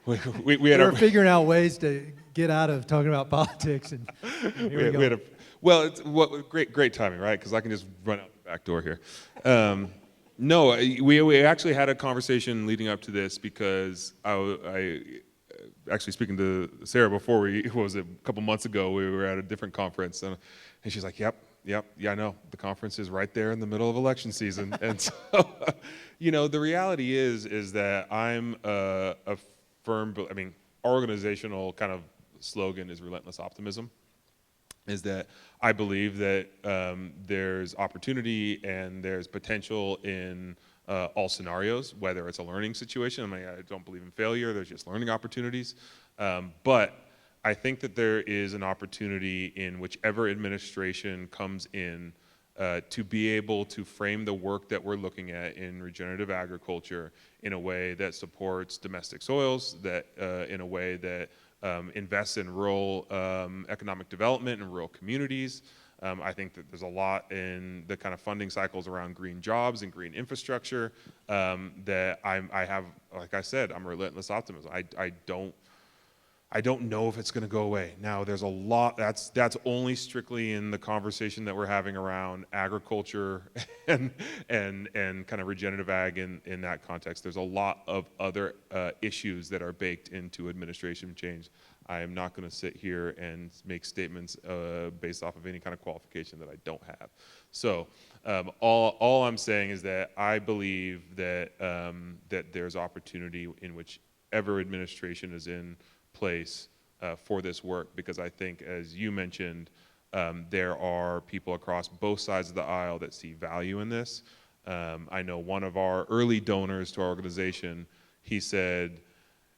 we had We're figuring out ways to get out of talking about politics, and here we go. It's great timing, right? Because I can just run out the back door here. No, we actually had a conversation leading up to this because I actually speaking to Sarah before a couple months ago, we were at a different conference, and she's like, yep, I know. The conference is right there in the middle of election season. And so, the reality is that I'm a firm, our organizational kind of slogan is relentless optimism, is that I believe that there's opportunity and there's potential in all scenarios, whether it's a learning situation. I don't believe in failure, there's just learning opportunities. But I think that there is an opportunity in whichever administration comes in to be able to frame the work that we're looking at in regenerative agriculture in a way that supports domestic soils, that in a way that invests in rural economic development and rural communities. I think that there's a lot in the kind of funding cycles around green jobs and green infrastructure that I have, like I said, I'm relentless optimism. I don't know if it's going to go away. Now, there's a lot, that's only strictly in the conversation that we're having around agriculture and kind of regenerative ag in that context. There's a lot of other issues that are baked into administration change. I am not going to sit here and make statements based off of any kind of qualification that I don't have. So all I'm saying is that I believe that that there's opportunity in whichever administration is in place for this work, because I think, as you mentioned, there are people across both sides of the aisle that see value in this. I know one of our early donors to our organization, he said,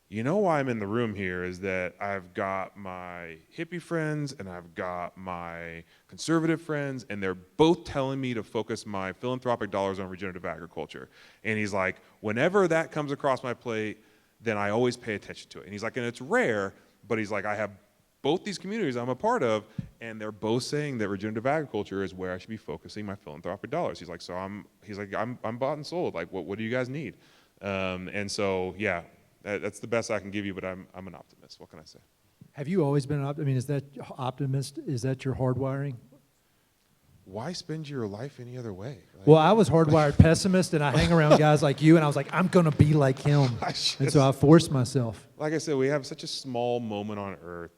you know why I'm in the room here is that I've got my hippie friends and I've got my conservative friends, and they're both telling me to focus my philanthropic dollars on regenerative agriculture. And he's like, whenever that comes across my plate, then I always pay attention to it. And he's like, and it's rare, but he's like, I have both these communities I'm a part of, and they're both saying that regenerative agriculture is where I should be focusing my philanthropic dollars. He's like, so I'm bought and sold. Like, what do you guys need? And so, yeah, that's the best I can give you, but I'm an optimist. What can I say? Have you always been an optimist? Is that optimist? Is that your hardwiring? Why spend your life any other way? Well, I was hardwired pessimist, and I hang around guys like you, and I was like, I'm going to be like him. And so I forced myself. Like I said, we have such a small moment on earth.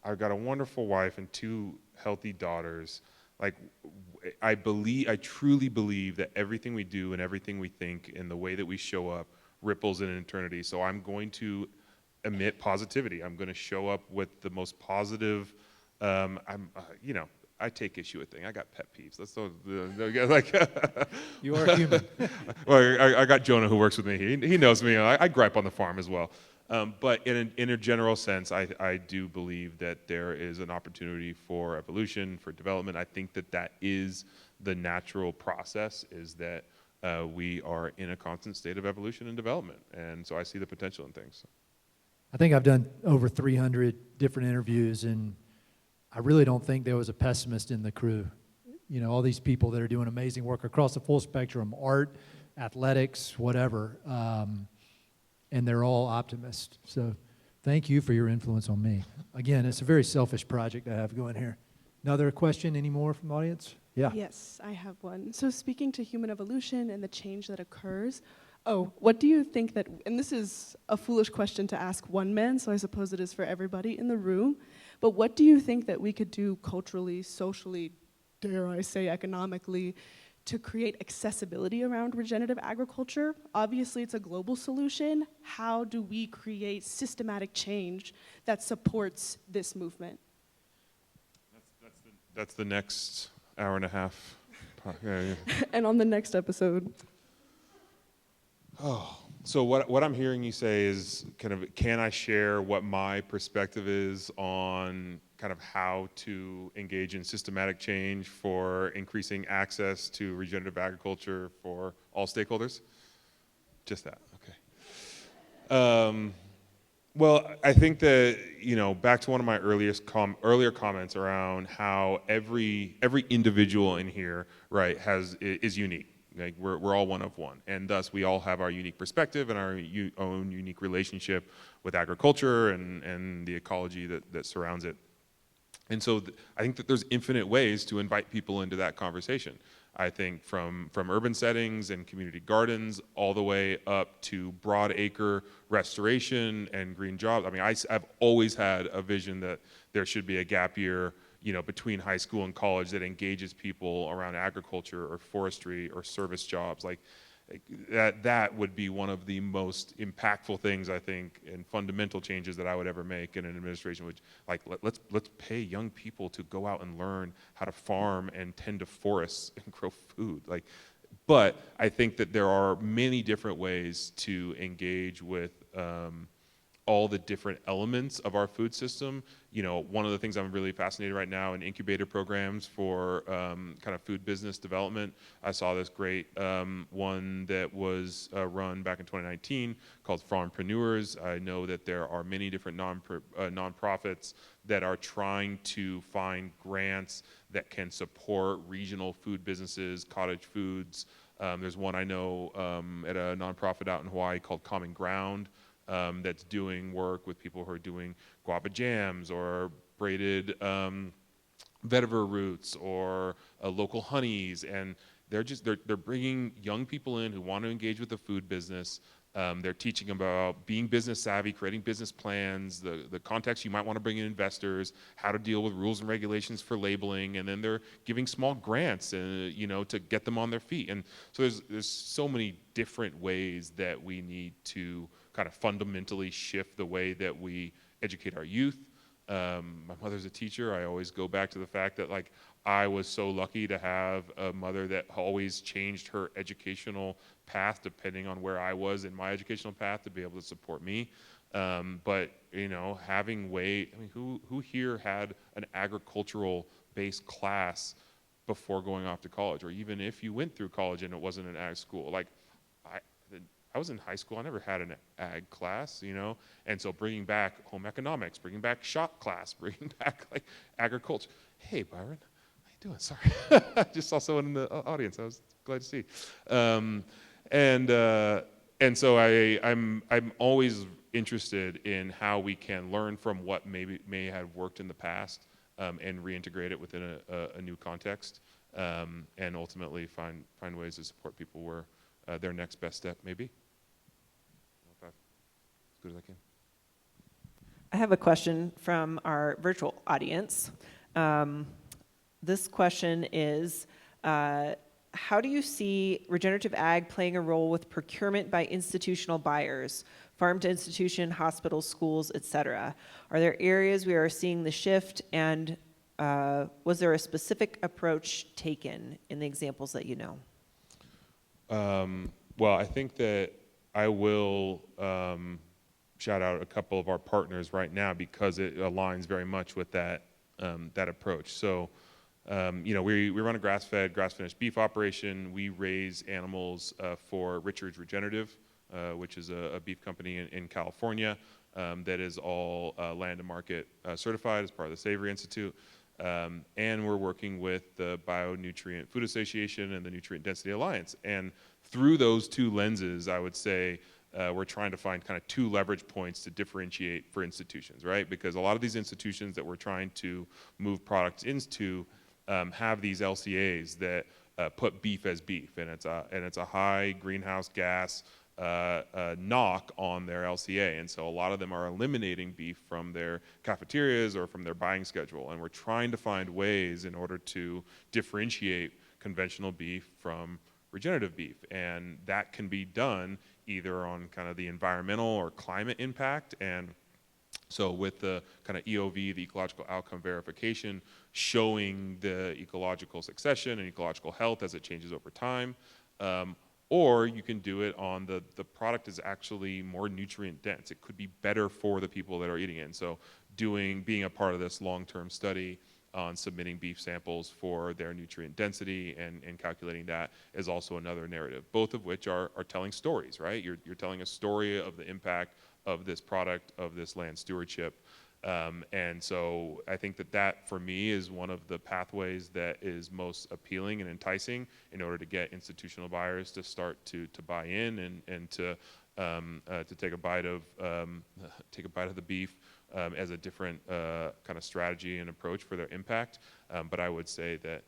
I've got a wonderful wife and 2 healthy daughters. Like, I truly believe that everything we do and everything we think and the way that we show up ripples in eternity. So I'm going to emit positivity. I'm going to show up with the most positive, I take issue with things. I got pet peeves. Let's like. You are human. Well, I got Jonah who works with me. He knows me. I gripe on the farm as well. But in a general sense, I do believe that there is an opportunity for evolution, for development. I think that is the natural process, is that we are in a constant state of evolution and development. And so I see the potential in things. I think I've done over 300 different interviews, and I really don't think there was a pessimist in the crew. You know, all these people that are doing amazing work across the full spectrum, art, athletics, whatever, and they're all optimists. So thank you for your influence on me. Again, it's a very selfish project I have going here. Another question, any more from the audience? Yeah. Yes, I have one. So speaking to human evolution and the change that occurs, what do you think that, and this is a foolish question to ask one man, so I suppose it is for everybody in the room, but what do you think that we could do culturally, socially, dare I say economically, to create accessibility around regenerative agriculture? Obviously, it's a global solution. How do we create systematic change that supports this movement? That's the next hour and a half. Yeah. And on the next episode. Oh, so what I'm hearing you say is kind of, can I share what my perspective is on kind of how to engage in systematic change for increasing access to regenerative agriculture for all stakeholders? Just that, okay. Well, I think that, back to one of my earlier comments around how every individual in here, right, is unique. Like we're all one of one, and thus we all have our unique perspective and our own unique relationship with agriculture and the ecology that surrounds it. And so I think that there's infinite ways to invite people into that conversation. I think from urban settings and community gardens all the way up to broad acre restoration and green jobs. I mean, I've always had a vision that there should be a gap year, between high school and college that engages people around agriculture or forestry or service jobs. Like that would be one of the most impactful things, I think, and fundamental changes that I would ever make in an administration. Which, like, let's pay young people to go out and learn how to farm and tend to forests and grow food. But I think that there are many different ways to engage with all the different elements of our food system. One of the things I'm really fascinated right now in incubator programs for kind of food business development. I saw this great one that was run back in 2019 called Farmpreneurs. I know that there are many different nonprofits that are trying to find grants that can support regional food businesses, cottage foods. There's one I know at a nonprofit out in Hawaii called Common Ground, that's doing work with people who are doing guava jams or braided vetiver roots or local honeys, and they're bringing young people in who want to engage with the food business. They're teaching them about being business savvy, creating business plans, the context you might want to bring in investors, how to deal with rules and regulations for labeling, and then they're giving small grants, to get them on their feet. And so there's so many different ways that we need to kind of fundamentally shift the way that we educate our youth. My mother's a teacher. I always go back to the fact that I was so lucky to have a mother that always changed her educational path depending on where I was in my educational path to be able to support me. But having who here had an agricultural based class before going off to college, or even if you went through college and it wasn't an ag school? I was in high school, I never had an ag class, and so bringing back home economics, bringing back shop class, bringing back agriculture. Hey, Byron, how you doing? Sorry, I just saw someone in the audience. I was glad to see. And so I'm always interested in how we can learn from what may have worked in the past and reintegrate it within a new context, and ultimately find ways to support people where their next best step may be. As good as I can. I have a question from our virtual audience. This question is, how do you see regenerative ag playing a role with procurement by institutional buyers, farm to institution, hospitals, schools, et cetera? Are there areas we are seeing the shift, and Was there a specific approach taken in the examples that you know? Well, I think that I will shout out a couple of our partners right now because it aligns very much with that that approach. So, we run a grass-fed, grass-finished beef operation. We raise animals for Richard's Regenerative, which is a beef company in California that is all land and market certified as part of the Savory Institute. And we're working with the Bionutrient Food Association and the Nutrient Density Alliance. And through those two lenses, I would say we're trying to find kind of two leverage points to differentiate for institutions, right? Because a lot of these institutions that we're trying to move products into have these LCAs that put beef as beef, and it's a high greenhouse gas knock on their LCA, and so a lot of them are eliminating beef from their cafeterias or from their buying schedule, and we're trying to find ways in order to differentiate conventional beef from regenerative beef, and that can be done either on kind of the environmental or climate impact, and so with the kind of EOV, the ecological outcome verification, showing the ecological succession and ecological health as it changes over time, or you can do it on the product is actually more nutrient dense. It could be better for the people that are eating it. And so being a part of this long-term study on submitting beef samples for their nutrient density and calculating that is also another narrative, both of which are telling stories, right? You're telling a story of the impact of this product, of this land stewardship. And so I think that for me is one of the pathways that is most appealing and enticing in order to get institutional buyers to start to buy in and to take a bite of the beef as a different kind of strategy and approach for their impact. But I would say that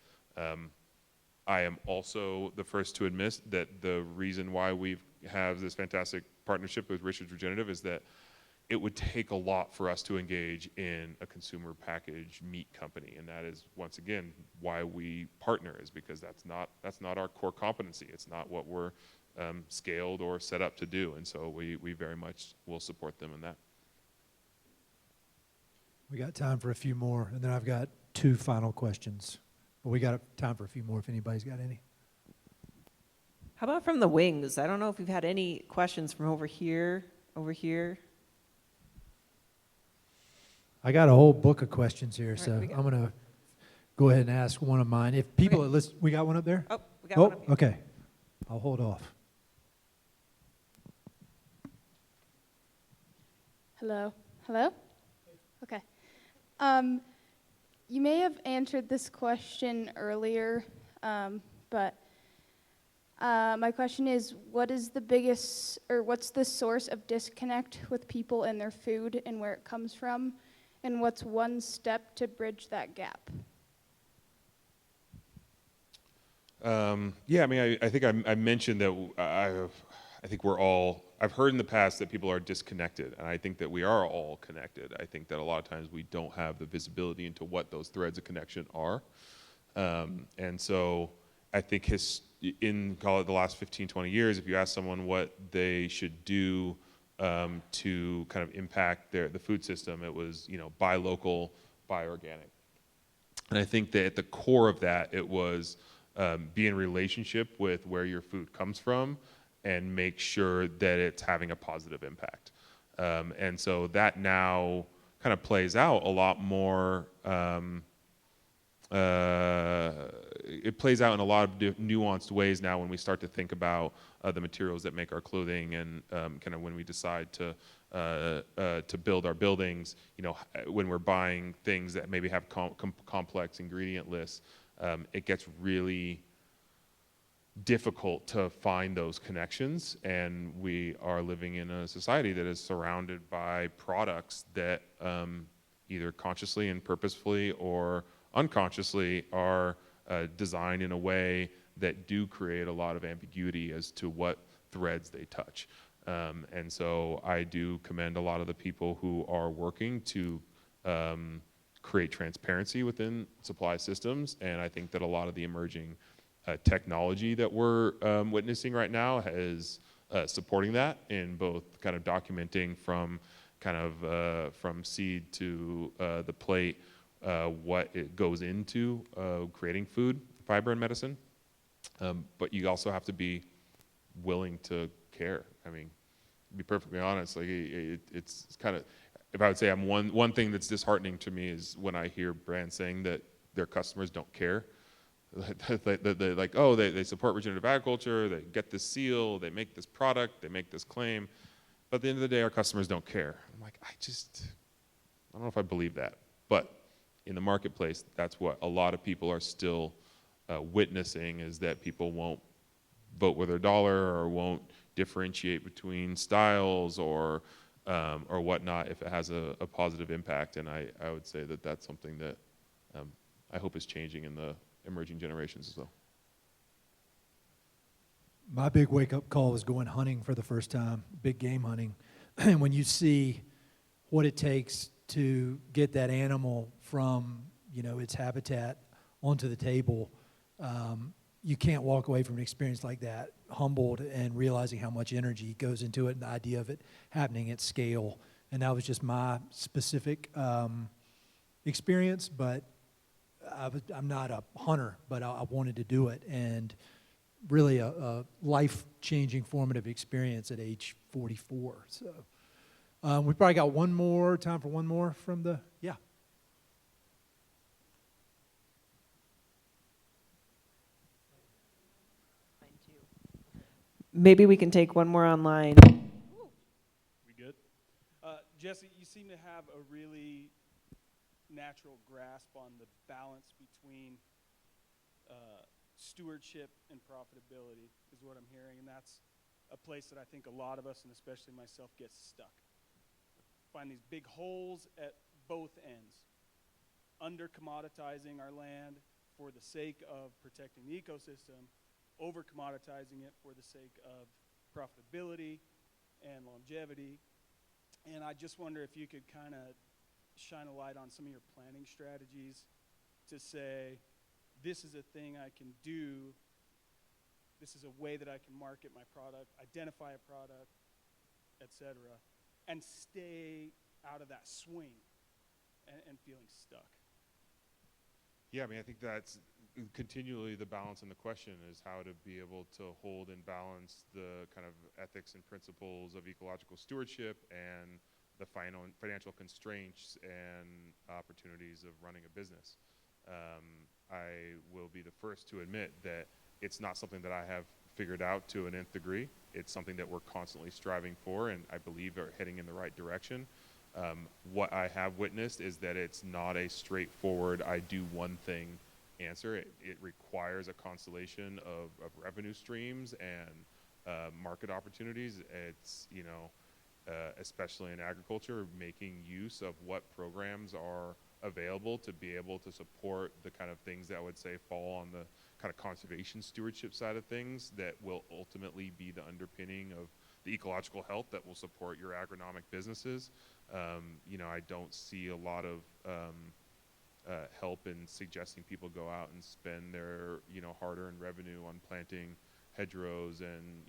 I am also the first to admit that the reason why we have this fantastic partnership with Richard's Regenerative is that it would take a lot for us to engage in a consumer packaged meat company, and that is once again why we partner, is because that's not our core competency. It's not what we're scaled or set up to do, and so we very much will support them in that. We got time for a few more, and then I've got two final questions. But we got time for a few more if anybody's got any. How about from the wings? I don't know if we've had any questions from over here. I got a whole book of questions here, All right, so we got- I'm going to go ahead and ask one of mine. If people are listening, we got one up there? Oh, we got one up here. Okay. I'll hold off. Hello? Okay. You may have answered this question earlier, but my question is, what's the source of disconnect with people and their food and where it comes from? And what's one step to bridge that gap? Yeah, I mean, I think I mentioned that I think I've heard in the past that people are disconnected, and I think that we are all connected. I think that a lot of times we don't have the visibility into what those threads of connection are. And so I think call it the last 15, 20 years, if you ask someone what they should do to kind of impact the food system, it was, buy local, buy organic. And I think that at the core of that, it was be in relationship with where your food comes from and make sure that it's having a positive impact. And so that now kind of plays out a lot more. It plays out in a lot of nuanced ways now when we start to think about the materials that make our clothing, and kind of when we decide to build our buildings. When we're buying things that maybe have complex ingredient lists, it gets really difficult to find those connections, and we are living in a society that is surrounded by products that either consciously and purposefully or unconsciously are designed in a way that do create a lot of ambiguity as to what threads they touch. And so I do commend a lot of the people who are working to create transparency within supply systems, and I think that a lot of the emerging technology that we're witnessing right now is supporting that in both kind of documenting from kind of from seed to the plate what it goes into creating food, fiber, and medicine. But you also have to be willing to care. I mean, to be perfectly honest, like it's kind of, if I would say I'm one thing that's disheartening to me is when I hear brands saying that their customers don't care. They like, oh, they support regenerative agriculture, they get this seal, they make this product, they make this claim, but at the end of the day, our customers don't care. I'm like, I don't know if I believe that. But in the marketplace, that's what a lot of people are still witnessing, is that people won't vote with their dollar or won't differentiate between styles or whatnot if it has a positive impact. And I would say that that's something that I hope is changing in the emerging generations as well. My big wake-up call was going hunting for the first time, big game hunting. And when you see what it takes to get that animal from, its habitat onto the table, you can't walk away from an experience like that humbled and realizing how much energy goes into it and the idea of it happening at scale. And that was just my specific experience, but I'm not a hunter, but I wanted to do it. And really a life-changing formative experience at age 44. So we probably got time for one more from the, yeah. Maybe we can take one more online. We good? Jesse, you seem to have a really natural grasp on the balance between stewardship and profitability, is what I'm hearing, and that's a place that I think a lot of us, and especially myself, gets stuck. Find these big holes at both ends. Under commoditizing our land for the sake of protecting the ecosystem, over commoditizing it for the sake of profitability and longevity. And I just wonder if you could kind of shine a light on some of your planning strategies to say, this is a thing I can do, this is a way that I can market my product, identify a product, etc., and stay out of that swing and feeling stuck. Yeah, I mean, I think that's continually the balance in the question, is how to be able to hold and balance the kind of ethics and principles of ecological stewardship and the financial constraints and opportunities of running a business. I will be the first to admit that it's not something that I have figured out to an nth degree. It's something that we're constantly striving for, and I believe are heading in the right direction. What I have witnessed is that it's not a straightforward, I do one thing answer. It requires a constellation of revenue streams and market opportunities. It's, especially in agriculture, making use of what programs are available to be able to support the kind of things that I would say fall on the kind of conservation stewardship side of things that will ultimately be the underpinning of the ecological health that will support your agronomic businesses. I don't see a lot of help in suggesting people go out and spend their hard-earned revenue on planting hedgerows and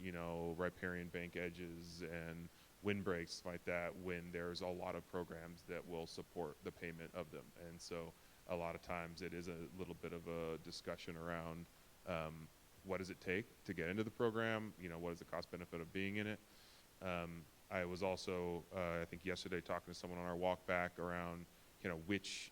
riparian bank edges and windbreaks like that, when there's a lot of programs that will support the payment of them. And so a lot of times it is a little bit of a discussion around what does it take to get into the program, what is the cost benefit of being in it. I was also, I think yesterday, talking to someone on our walk back around which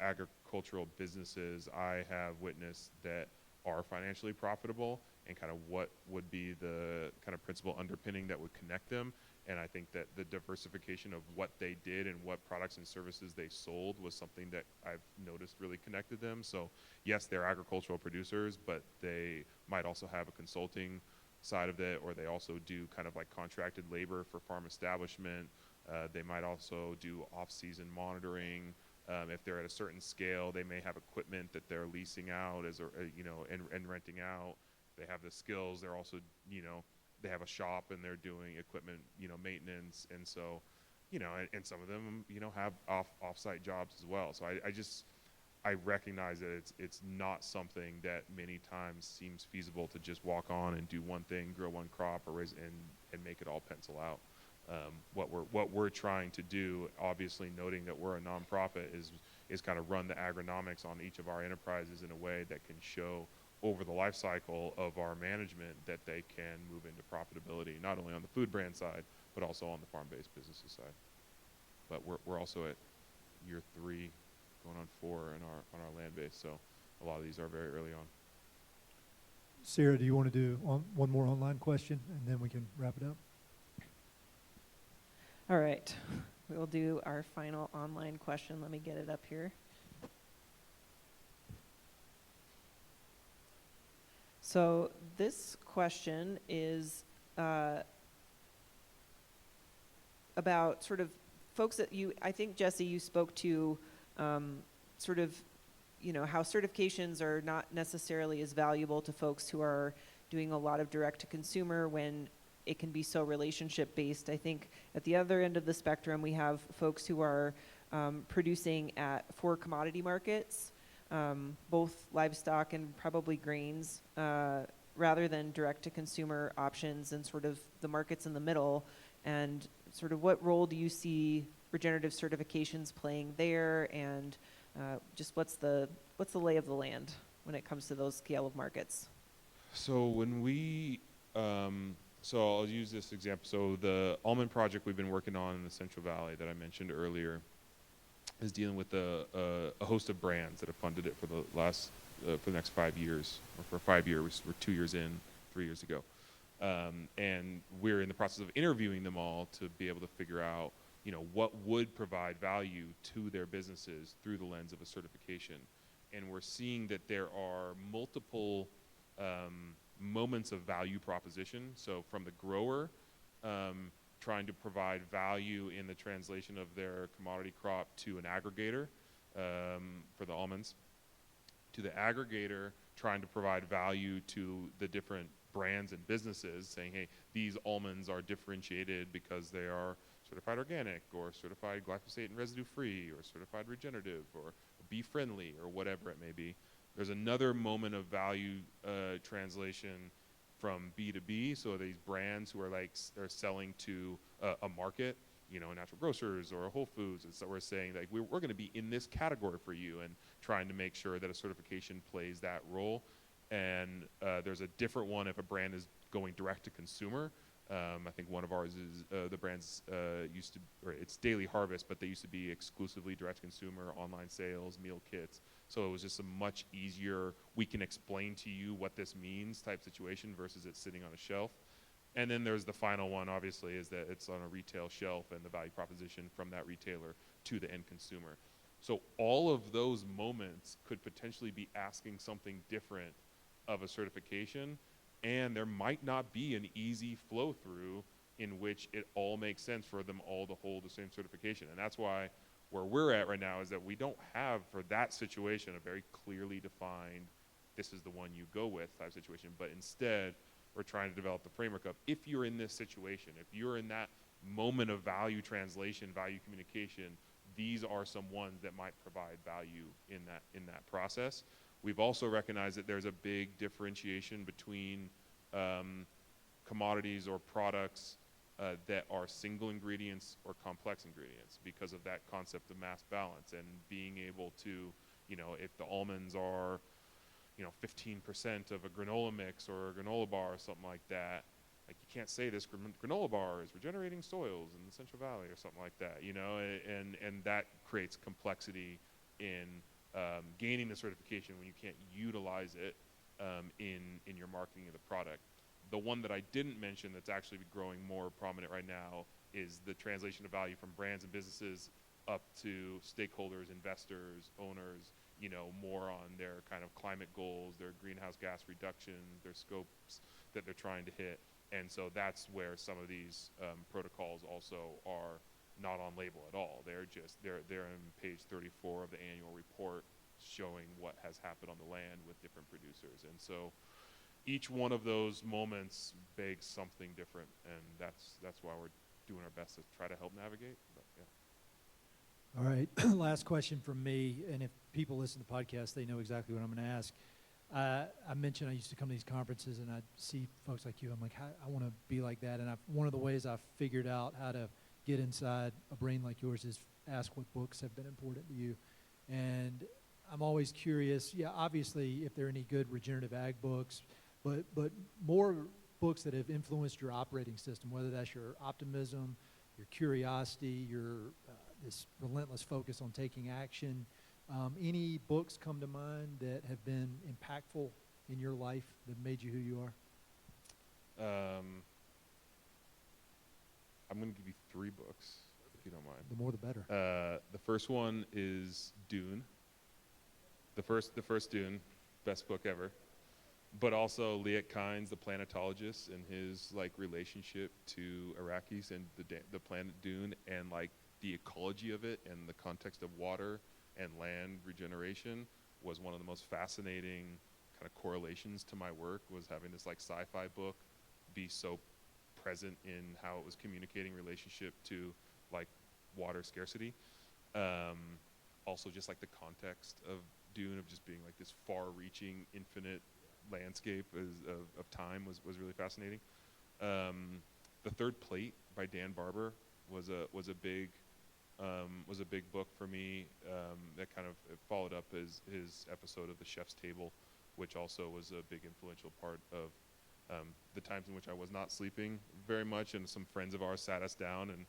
agricultural businesses I have witnessed that are financially profitable, and kind of what would be the kind of principal underpinning that would connect them. And I think that the diversification of what they did and what products and services they sold was something that I've noticed really connected them. So yes, they're agricultural producers, but they might also have a consulting side of it, or they also do kind of like contracted labor for farm establishment. They might also do off-season monitoring. If they're at a certain scale, they may have equipment that they're leasing out and renting out. They have the skills. They're also, they have a shop and they're doing equipment, maintenance. And so, and some of them, have off-site jobs as well. So I recognize that it's not something that many times seems feasible to just walk on and do one thing, grow one crop, or raise and make it all pencil out. What we're trying to do, obviously noting that we're a nonprofit, is kind of run the agronomics on each of our enterprises in a way that can show over the life cycle of our management that they can move into profitability, not only on the food brand side, but also on the farm-based businesses side. But we're also at year 3, going on 4 on our land base, so a lot of these are very early on. Sarah, do you want to do one more online question, and then we can wrap it up? All right, we will do our final online question. Let me get it up here. So this question is about sort of folks that I think, Jesse, you spoke to sort of, how certifications are not necessarily as valuable to folks who are doing a lot of direct to consumer when it can be so relationship based. I think at the other end of the spectrum, we have folks who are producing for commodity markets, both livestock and probably grains, rather than direct to consumer options and sort of the markets in the middle. And sort of what role do you see regenerative certifications playing there, and just what's the lay of the land when it comes to those scale of markets? So when so I'll use this example. So the almond project we've been working on in the Central Valley that I mentioned earlier is dealing with a host of brands that have funded it for the next 5 years, or for 5 years. We're 2 years in, 3 years ago. And we're in the process of interviewing them all to be able to figure out, what would provide value to their businesses through the lens of a certification. And we're seeing that there are multiple moments of value proposition. So from the grower trying to provide value in the translation of their commodity crop to an aggregator for the almonds, to the aggregator trying to provide value to the different brands and businesses, saying, hey, these almonds are differentiated because they are certified organic, or certified glyphosate and residue free, or certified regenerative, or bee friendly, or whatever it may be. There's another moment of value translation from B to B. So these brands who are they're selling to a market, natural grocers or a Whole Foods, and so we're saying we're going to be in this category for you, and trying to make sure that a certification plays that role. And there's a different one if a brand is going direct to consumer. I think one of ours is the brands it's Daily Harvest, but they used to be exclusively direct to consumer, online sales, meal kits. So it was just a much easier, we can explain to you what this means type situation versus it sitting on a shelf. And then there's the final one, obviously, is that it's on a retail shelf and the value proposition from that retailer to the end consumer. So all of those moments could potentially be asking something different of a certification, and there might not be an easy flow through in which it all makes sense for them all to hold the same certification. And that's why where we're at right now is that we don't have, for that situation, a very clearly defined, this is the one you go with type situation, but instead we're trying to develop the framework of, if you're in this situation, if you're in that moment of value translation, value communication, these are some ones that might provide value in that process. We've also recognized that there's a big differentiation between commodities or products that are single ingredients or complex ingredients, because of that concept of mass balance, and being able to, if the almonds are 15% of a granola mix or a granola bar or something like that, you can't say this granola bar is regenerating soils in the Central Valley or something like that, and that creates complexity in gaining the certification when you can't utilize it in your marketing of the product. The one that I didn't mention that's actually growing more prominent right now is the translation of value from brands and businesses up to stakeholders, investors, owners, more on their kind of climate goals, their greenhouse gas reductions, their scopes that they're trying to hit. And so that's where some of these protocols also are not on label at all. They're in page 34 of the annual report, showing what has happened on the land with different producers. And so each one of those moments begs something different, and that's why we're doing our best to try to help navigate. But yeah. All right, last question from me, and if people listen to the podcast, they know exactly what I'm going to ask. I mentioned I used to come to these conferences and I'd see folks like you. I'm like, I want to be like that. And one of the ways I've figured out how to get inside a brain like yours is ask what books have been important to you. And I'm always curious, yeah, obviously, if there are any good regenerative ag books, but more books that have influenced your operating system, whether that's your optimism, your curiosity, your this relentless focus on taking action. Any books come to mind that have been impactful in your life that made you who you are? I'm going to give you 3 books, if you don't mind. The more the better. The first one is Dune. The first Dune, best book ever. But also Liet Kynes, the planetologist, and his like relationship to Arrakis and the planet Dune, and like the ecology of it and the context of water and land regeneration was one of the most fascinating kind of correlations to my work, was having this like sci-fi book be so present in how it was communicating relationship to like water scarcity. Also just like the context of Dune, of just being like this far-reaching, infinite landscape of time was really fascinating. The Third Plate by Dan Barber was a big book for me, that kind of followed up his episode of The Chef's Table, which also was a big influential part of the times in which I was not sleeping very much, and some friends of ours sat us down and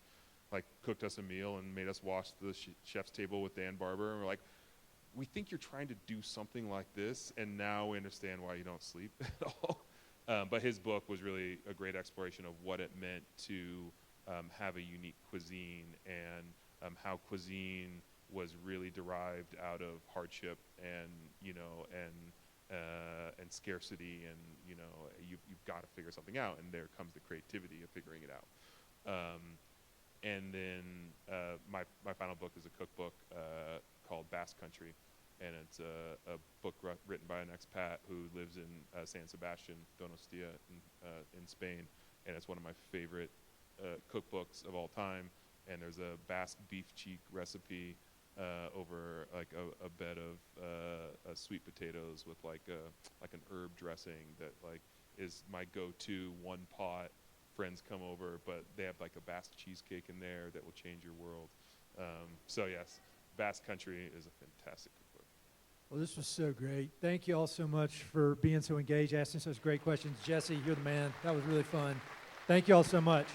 like cooked us a meal and made us watch The Chef's Table with Dan Barber, and we're like, we think you're trying to do something like this, and now we understand why you don't sleep at all. But his book was really a great exploration of what it meant to have a unique cuisine, and how cuisine was really derived out of hardship and and scarcity, and you've got to figure something out, and there comes the creativity of figuring it out. And then my final book is a cookbook called Basque Country, and it's a book written by an expat who lives in San Sebastian, Donostia, in Spain, and it's one of my favorite cookbooks of all time. And there's a Basque beef cheek recipe over like a bed of sweet potatoes with like an herb dressing that like is my go-to one pot. Friends come over, but they have like a Basque cheesecake in there that will change your world. So yes, Basque Country is a fantastic cookbook. Well, this was so great. Thank you all so much for being so engaged, asking such great questions. Jesse, you're the man. That was really fun. Thank you all so much.